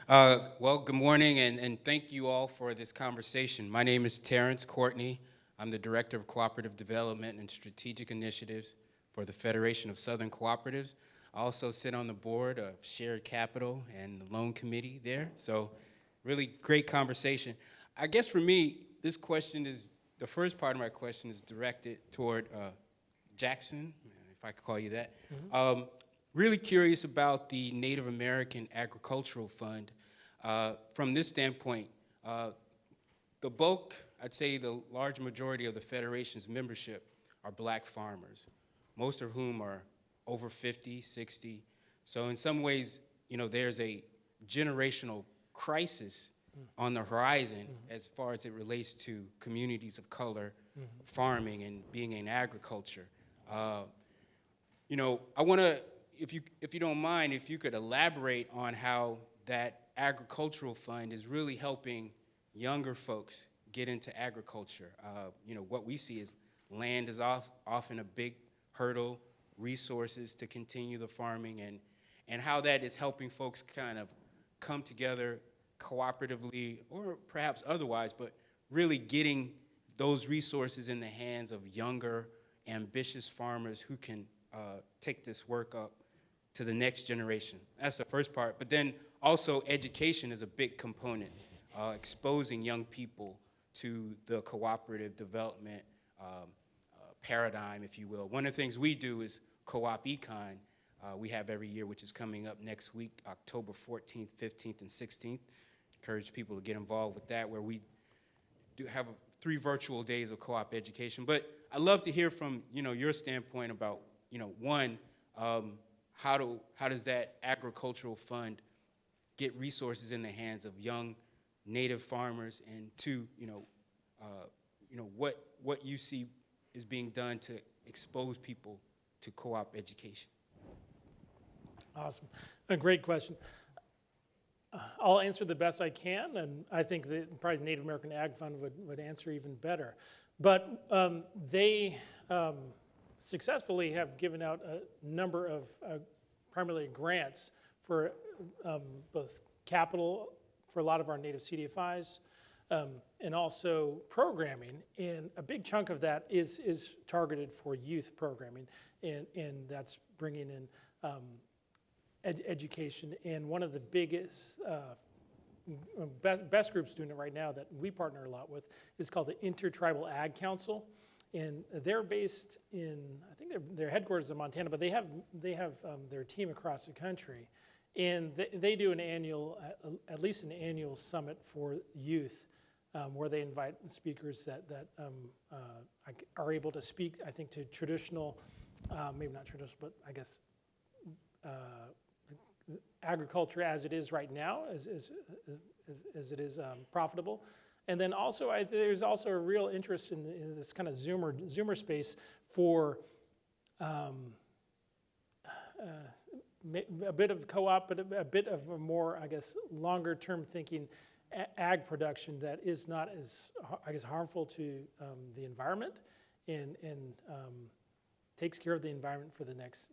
right. Well, good morning, and thank you all for this conversation. My name is Terence Courtney. I'm the Director of Cooperative Development and Strategic Initiatives for the Federation of Southern Cooperatives. I also sit on the board of Shared Capital and the Loan Committee there. So really great conversation. I guess for me, this question is, the first part of my question is directed toward Jackson, if I could call you that. Mm-hmm. Really curious about the Native American Agricultural Fund. From this standpoint, the bulk, I'd say the large majority of the Federation's membership are black farmers, most of whom are over 50, 60. So in some ways, there's a generational crisis on the horizon as far as it relates to communities of color, farming and being in agriculture. I want to, if you don't mind, if you could elaborate on how that agricultural fund is really helping younger folks get into agriculture. What we see is land is often a big hurdle, resources to continue the farming, and how that is helping folks kind of come together cooperatively or perhaps otherwise, but really getting those resources in the hands of younger, ambitious farmers who can take this work up to the next generation. That's the first part. But then also education is a big component, exposing young people to the cooperative development paradigm, if you will. One of the things we do is Co-op Econ. We have every year, which is coming up next week, October 14th, 15th, and 16th. Encourage people to get involved with that, where we do have 3 virtual days of co-op education. But I'd love to hear from your standpoint about one, how does that agricultural fund get resources in the hands of young Native farmers, and 2, what you see is being done to expose people to co-op education. Awesome. A great question. I'll answer the best I can, and I think that probably the Native American Ag Fund would answer even better. But they successfully have given out a number of primarily grants for both capital for a lot of our native CDFIs, and also programming. And a big chunk of that is targeted for youth programming, and that's bringing in education. And one of the biggest, best groups doing it right now that we partner a lot with is called the Intertribal Ag Council. And they're based in, I think their headquarters in Montana, but they have their team across the country. And they do an annual, at least an annual summit for youth, where they invite speakers that are able to speak, I think, to traditional, maybe not traditional, but I guess agriculture as it is right now, as it is profitable. And then also, there's also a real interest in this kind of Zoomer space for a bit of co-op, but a bit of a more, I guess, longer-term thinking ag production that is not as, I guess, harmful to the environment, and takes care of the environment for the next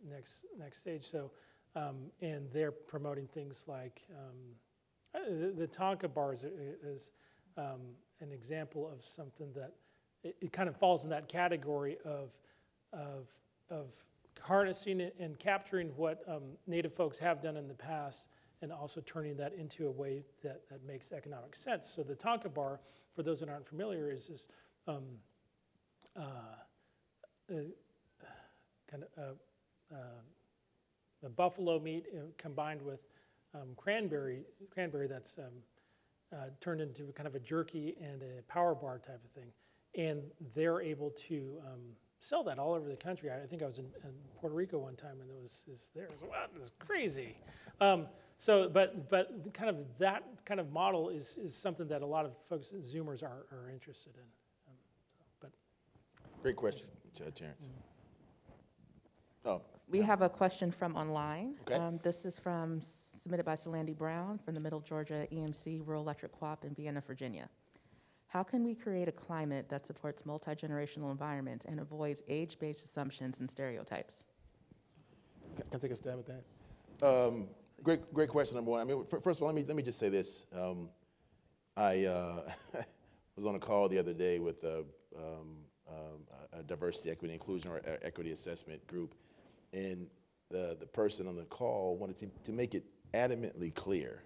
stage. So, and they're promoting things like the Tonka bars is an example of something that it kind of falls in that category of harnessing it and capturing what Native folks have done in the past, and also turning that into a way that makes economic sense. So the Tonka bar, for those that aren't familiar, is this kind of a buffalo meat combined with cranberry that's turned into kind of a jerky and a power bar type of thing. And they're able to sell that all over the country. I think I was in Puerto Rico one time, and it was there. It was crazy. So, but kind of that kind of model is something that a lot of folks, Zoomers, are interested in. Great question, Terence. Oh, We have a question from online. Okay. This is submitted by Solandy Brown from the Middle Georgia EMC Rural Electric Co-op in Vienna, Virginia. How can we create a climate that supports multi-generational environment and avoids age-based assumptions and stereotypes? can I take a stab at that? Great question, number one. I mean, first of all, let me just say this. I was on a call the other day with a diversity, equity, inclusion, or equity assessment group, and the person on the call wanted to make it adamantly clear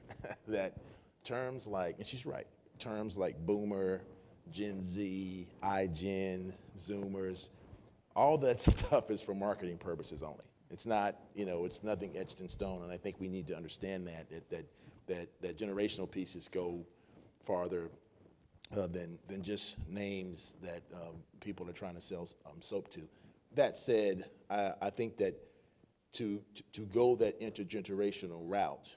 that terms like, and she's right, terms like boomer, Gen Z, iGen, Zoomers, all that stuff is for marketing purposes only. It's not, it's nothing etched in stone, and I think we need to understand that generational pieces go farther than just names that people are trying to sell soap to. That said, I think that to go that intergenerational route,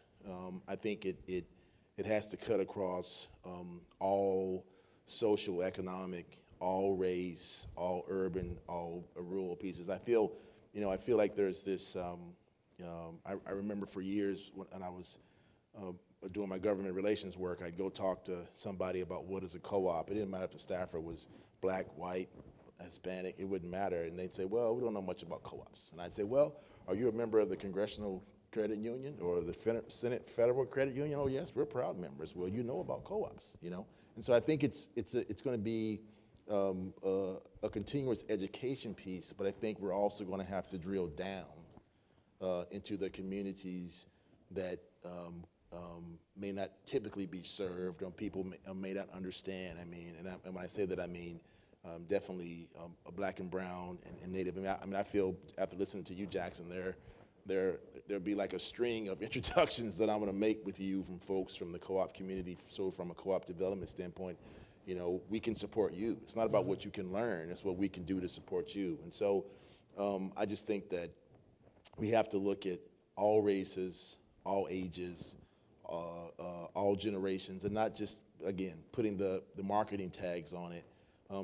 I think it has to cut across all social, economic, all race, all urban, all rural pieces. I feel like there's this. I remember for years when I was doing my government relations work, I'd go talk to somebody about what is a co-op. It didn't matter if the staffer was black, white, Hispanic, it wouldn't matter. And they'd say, well, we don't know much about co-ops. And I'd say, well, are you a member of the Congressional Credit Union or the Senate Federal Credit Union? Oh, yes, we're proud members. Well, you know about co-ops, And so I think it's going to be a continuous education piece, but I think we're also going to have to drill down into the communities that may not typically be served, or people may not understand. I mean, and when I say that, I mean definitely Black and Brown and Native. I mean, I feel after listening to you, Jackson, there'll be like a string of introductions that I'm going to make with you from folks from the co-op community. So from a co-op development standpoint, we can support you. It's not about what you can learn, it's what we can do to support you. And so I just think that we have to look at all races, all ages, all generations, and not just, again, putting the marketing tags on it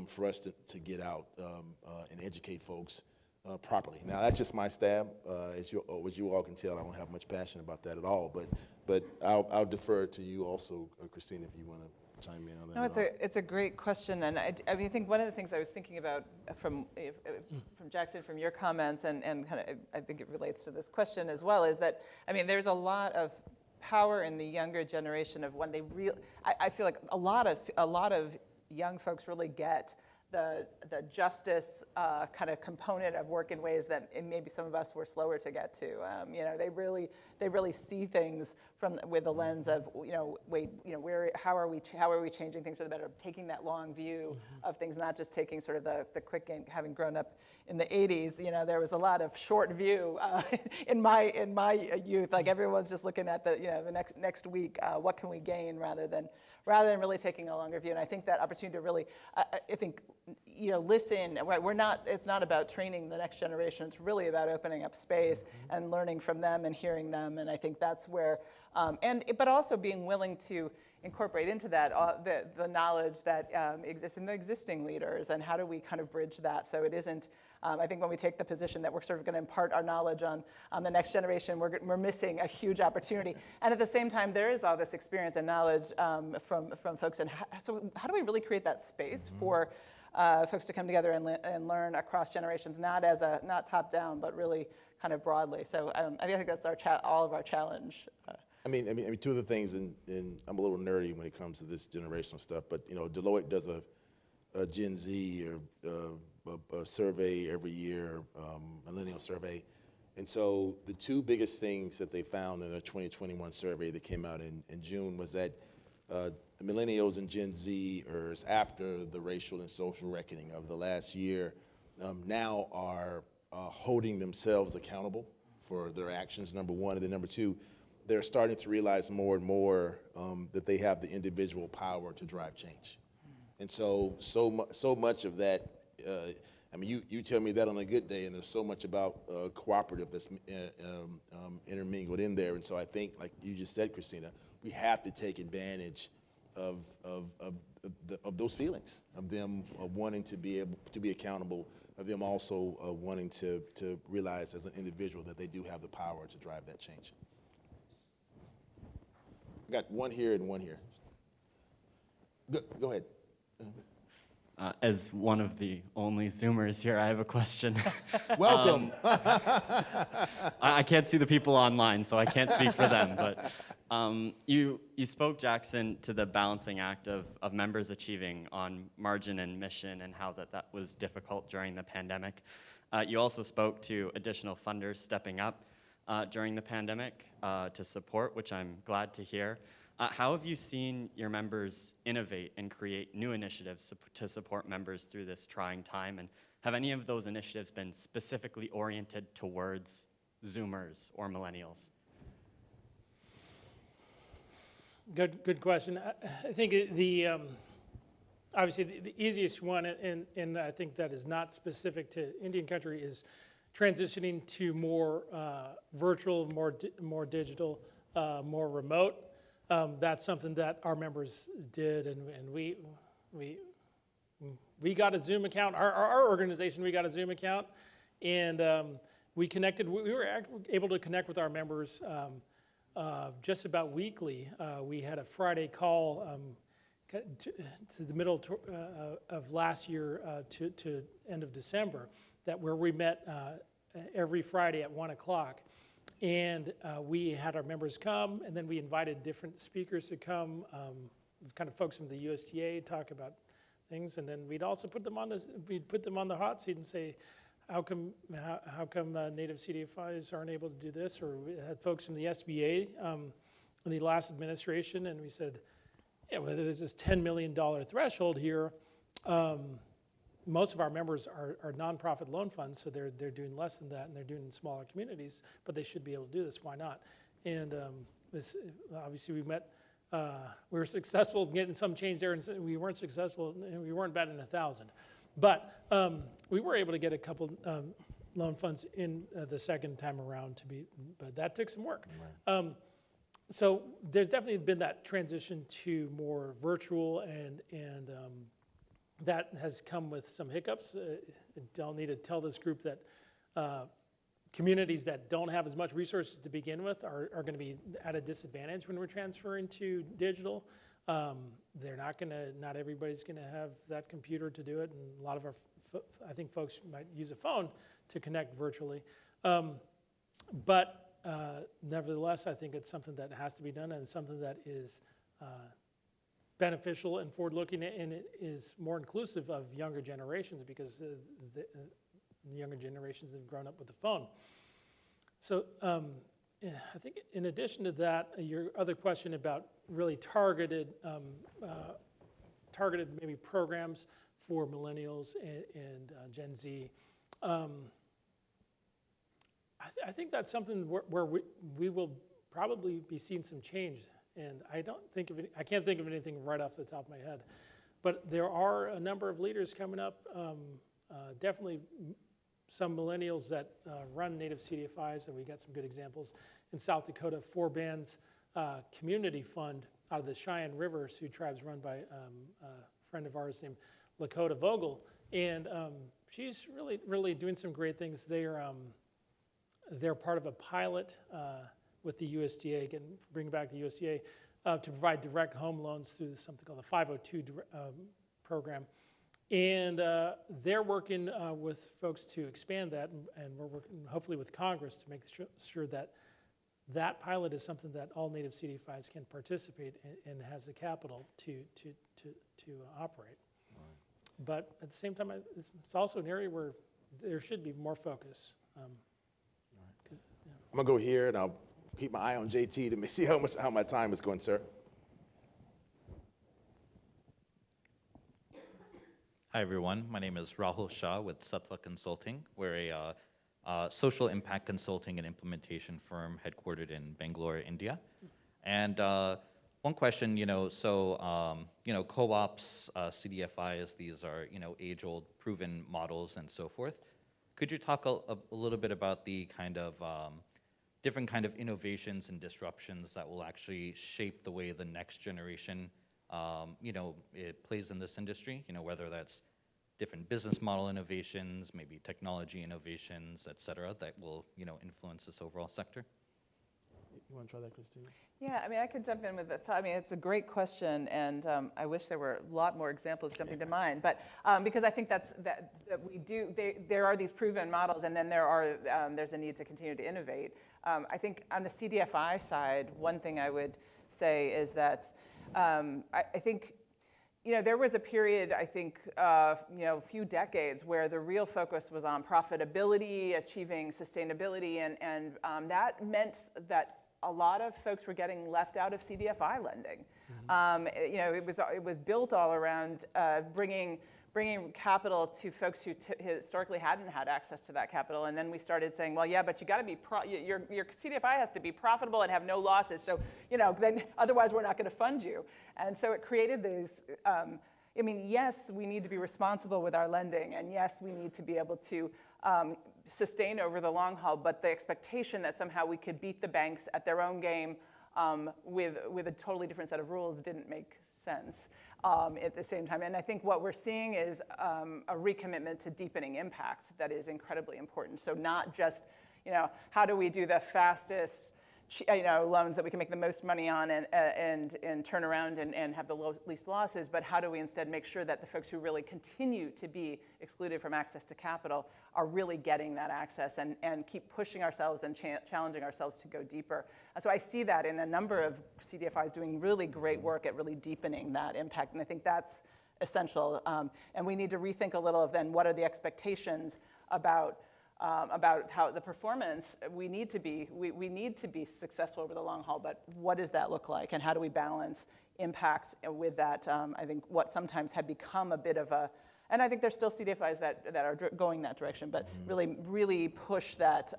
for us to get out and educate folks properly. Now, that's just my stab. As you all can tell, I don't have much passion about that at all, but I'll defer to you also, Christine, if you want to chime in on that. No, it's a great question, and I mean, I think one of the things I was thinking about from Jackson, from your comments, and kind of, I think it relates to this question as well, is that, I mean, there's a lot of power in the younger generation of when they I feel like a lot of young folks really get the justice kind of component of work in ways that maybe some of us were slower to get to. They really see things with the lens of how are we changing things for the better, taking that long view of things, not just taking sort of the quick game. Having grown up in the 80s, there was a lot of short view in my youth. Like everyone's just looking at the next week, what can we gain, rather than really taking a longer view. And I think that opportunity to really, I think, listen. It's not about training the next generation. It's really about opening up space and learning from them and hearing them. And I think that's where, but also being willing to incorporate into that the knowledge that exists in the existing leaders, and how do we kind of bridge that so it isn't. I think when we take the position that we're sort of going to impart our knowledge on the next generation, we're missing a huge opportunity. And at the same time, there is all this experience and knowledge from folks. And so how do we really create that space for folks to come together and learn across generations, not top down, but really kind of broadly. So I think that's all of our challenge. I mean, two of the things, and I'm a little nerdy when it comes to this generational stuff, but you know, Deloitte does a Gen Z or a survey every year, millennial survey, and so the two biggest things that they found in their 2021 survey that came out in June was that the millennials and Gen Zers, after the racial and social reckoning of the last year, now are holding themselves accountable for their actions, number one, and then number two, they're starting to realize more and more that they have the individual power to drive change. And so much of that, I mean, you tell me that on a good day, and there's so much about cooperative that's intermingled in there. And so I think, like you just said, Christina, we have to take advantage of those feelings, of them wanting to be able to be accountable, of them also wanting to realize as an individual that they do have the power to drive that change. I got one here and one here. Go ahead. As one of the only Zoomers here, I have a question. Welcome. I can't see the people online, so I can't speak for them. But you spoke, Jackson, to the balancing act of members achieving on margin and mission and how that was difficult during the pandemic. You also spoke to additional funders stepping up during the pandemic to support, which I'm glad to hear. How have you seen your members innovate and create new initiatives to support members through this trying time? And have any of those initiatives been specifically oriented towards Zoomers or millennials? Good question. I think obviously the easiest one, and I think that is not specific to Indian country, is transitioning to more virtual, more digital, more remote. That's something that our members did, and we got a Zoom account. Our organization, we got a Zoom account, and we connected. We were able to connect with our members just about weekly. We had a Friday call to the middle of last year to end of December, where we met every Friday at 1 o'clock. And we had our members come, and then we invited different speakers to come, kind of folks from the USDA, talk about things, and then we'd also put them on the hot seat and say, how come Native CDFIs aren't able to do this? Or we had folks from the SBA in the last administration, and we said, yeah, well, there's this $10 million threshold here. Most of our members are nonprofit loan funds, so they're doing less than that, and they're doing in smaller communities, but they should be able to do this. Why not? And this, obviously, we were successful in getting some change there, and we weren't successful, and we weren't batting 1,000. But we were able to get a couple loan funds in the second time around but that took some work. Right. So there's definitely been that transition to more virtual, and that has come with some hiccups. I don't need to tell this group that communities that don't have as much resources to begin with are going to be at a disadvantage when we're transferring to digital. Not everybody's going to have that computer to do it, and a lot of I think folks might use a phone to connect virtually. But nevertheless, I think it's something that has to be done, and something that is beneficial and forward-looking, and it is more inclusive of younger generations, because the younger generations have grown up with the phone. So I think in addition to that, your other question about really targeted maybe programs for millennials and Gen Z, I think that's something where we will probably be seeing some change. And I can't think of anything right off the top of my head. But there are a number of leaders coming up, definitely some millennials that run Native CDFIs, and we got some good examples. In South Dakota, 4 Bands Community Fund out of the Cheyenne River Sioux Tribes, run by a friend of ours named Lakota Vogel. And she's really doing some great things. They're part of a pilot with the USDA, bring back the USDA, to provide direct home loans through something called the 502 program. And they're working with folks to expand that, and we're working hopefully with Congress to make sure that that pilot is something that all native CDFIs can participate in and has the capital to operate. But at the same time, it's also an area where there should be more focus. I'm gonna go here and I'll keep my eye on JT to see how my time is going, sir. Hi, everyone. My name is Rahul Shah with Sattva Consulting. We're a social impact consulting and implementation firm headquartered in Bangalore, India. And one question, co-ops, CDFIs, these are, age-old proven models and so forth. Could you talk a little bit about the kind of different kind of innovations and disruptions that will actually shape the way the next generation it plays in this industry, whether that's different business model innovations, maybe technology innovations, et cetera, that will, influence this overall sector? You want to try that, Christina? Yeah, I mean, I could jump in with I mean, it's a great question, and I wish there were a lot more examples jumping to mind. But because I think that we do, there are these proven models, and then there's a need to continue to innovate. I think on the CDFI side, one thing I would say is that I think, there was a period, I think, a few decades where the real focus was on profitability, achieving sustainability, and that meant that a lot of folks were getting left out of CDFI lending. It was built all around bringing capital to folks who historically hadn't had access to that capital, and then we started saying, well, yeah, but you got to be your CDFI has to be profitable and have no losses. So then otherwise we're not going to fund you. And so it created these. Yes, we need to be responsible with our lending, and yes, we need to be able to sustain over the long haul. But the expectation that somehow we could beat the banks at their own game with a totally different set of rules didn't make sense at the same time. And I think what we're seeing is a recommitment to deepening impact that is incredibly important. So not just, how do we do the fastest, loans that we can make the most money on and turn around and have the least losses, but how do we instead make sure that the folks who really continue to be excluded from access to capital are really getting that access and keep pushing ourselves and challenging ourselves to go deeper. So I see that in a number of CDFIs doing really great work at really deepening that impact, and I think that's essential. And we need to rethink a little of then what are the expectations about how the performance, we need to be successful over the long haul, but what does that look like, and how do we balance impact with that? I think what sometimes had become a bit of a, and I think there's still CDFIs that are going that direction, but really push that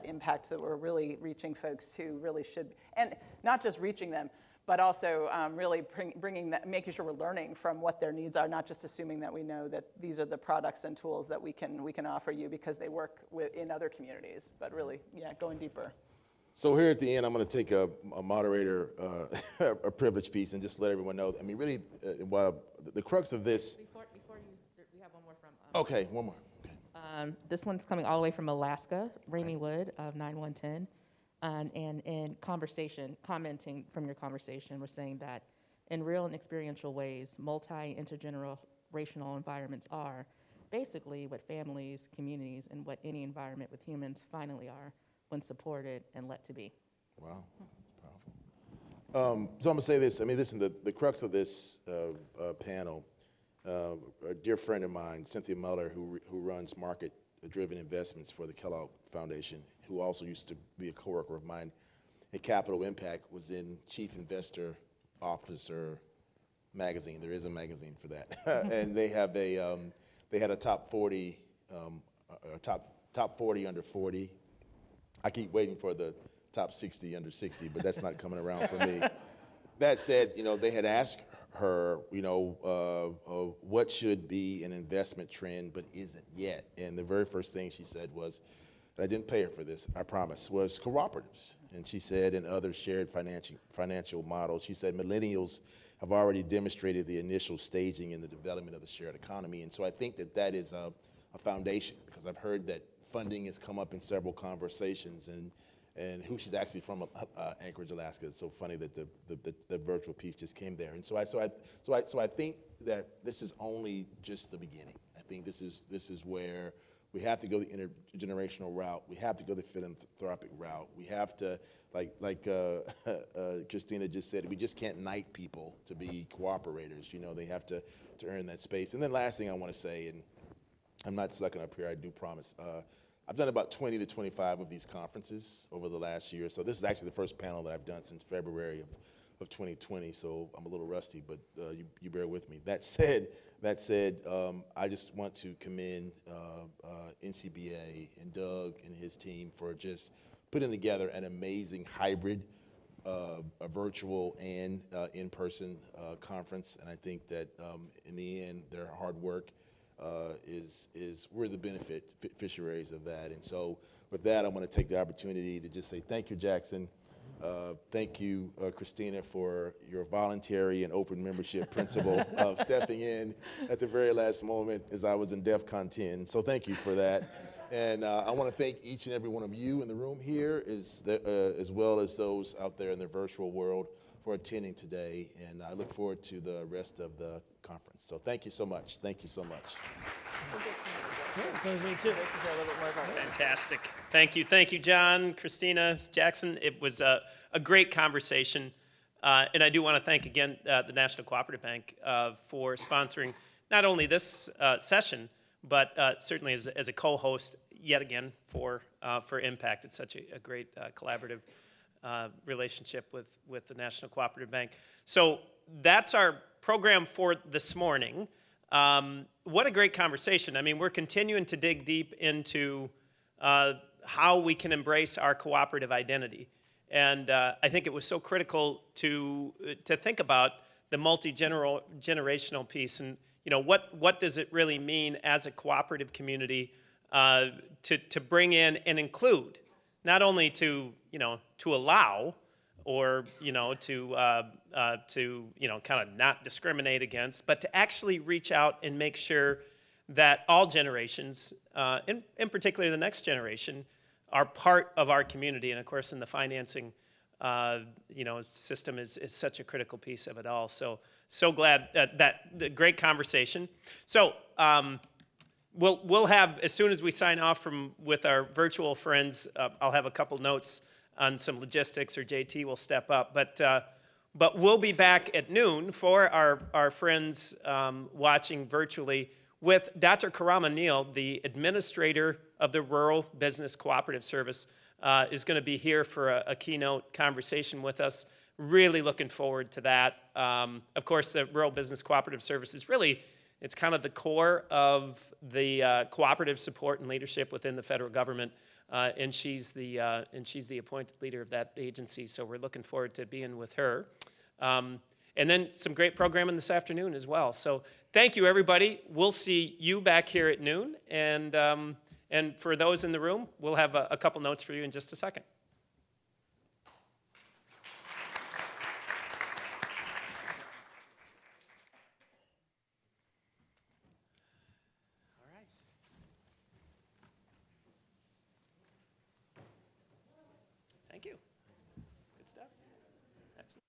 impact so that we're really reaching folks who really should, and not just reaching them, but also really bringing that, making sure we're learning from what their needs are, not just assuming that we know that these are the products and tools that we can offer you because they work in other communities, but really, going deeper. So here at the end, I'm going to take a moderator, a privilege piece, and just let everyone know. I mean, really, the crux of this. Before we have one more from. Okay, one more. Okay. This one's coming all the way from Alaska. Rainey Wood of 9110. And in commenting from your conversation, we're saying that in real and experiential ways, multi-intergenerational environments are basically what families, communities, and what any environment with humans finally are when supported and let to be. Wow, powerful. So I'm gonna say this. I mean, listen, the crux of this panel, a dear friend of mine, Cynthia Muller, who runs market-driven investments for the Kellogg Foundation, who also used to be a coworker of mine at Capital Impact, was in Chief Investor Officer magazine. There is a magazine for that, and they have they had a top 40, top 40 under 40. I keep waiting for the top 60 under 60, but that's not coming around for me. That said, they had asked her, what should be an investment trend but isn't yet, and the very first thing she said was, I didn't pay her for this, I promise, was cooperatives. And she said, and other shared financial models, she said, millennials have already demonstrated the initial staging in the development of the shared economy. And so I think that is a foundation, because I've heard that funding has come up in several conversations, and who she's actually from Anchorage, Alaska. It's so funny that the virtual piece just came there. And so I think that this is only just the beginning. I think this is where we have to go the intergenerational route. We have to go the philanthropic route. We have to, like Christina just said, we just can't knight people to be cooperators. You know, they have to earn that space. And then last thing I want to say, and I'm not sucking up here, I do promise. I've done about 20 to 25 of these conferences over the last year. So this is actually the first panel that I've done since February of 2020. So I'm a little rusty, but you bear with me. That said, I just want to commend NCBA and Doug and his team for just putting together an amazing hybrid, a virtual and in-person conference. And I think that in the end, their hard work we're the beneficiaries of that. And so with that, I want to take the opportunity to just say thank you, Jackson. Thank you, Christina, for your voluntary and open membership principle of stepping in at the very last moment as I was in DEFCON 10. So thank you for that. And I want to thank each and every one of you in the room here, as well as those out there in the virtual world, for attending today. And I look forward to the rest of the conference. So thank you so much. Thank you so much. Me too. Fantastic. Thank you, John, Christina, Jackson. It was a great conversation. And I do want to thank again the National Cooperative Bank for sponsoring not only this session, but certainly as a co-host yet again for Impact. It's such a great collaborative relationship with the National Cooperative Bank. So that's our program for this morning. What a great conversation. I mean, we're continuing to dig deep into how we can embrace our cooperative identity. And I think it was so critical to think about the multi-generational piece and, you know, what does it really mean as a cooperative community to bring in and include, not only to allow or, to kind of not discriminate against, but to actually reach out and make sure that all generations, in particular the next generation, are part of our community. And of course, in the financing, system is such a critical piece of it all. So glad that great conversation. So we'll have, as soon as we sign off with our virtual friends, I'll have a couple notes on some logistics, or JT will step up. But we'll be back at noon for our friends watching virtually with Dr. Karama Neal, the administrator of the Rural Business Cooperative Service, is going to be here for a keynote conversation with us. Really looking forward to that. Of course, the Rural Business Cooperative Service is really, it's kind of the core of the cooperative support and leadership within the federal government, and she's the appointed leader of that agency. So we're looking forward to being with her. And then some great programming this afternoon as well. So thank you, everybody. We'll see you back here at noon. And for those in the room, we'll have a couple notes for you in just a second. All right. Thank you. Good stuff. Excellent.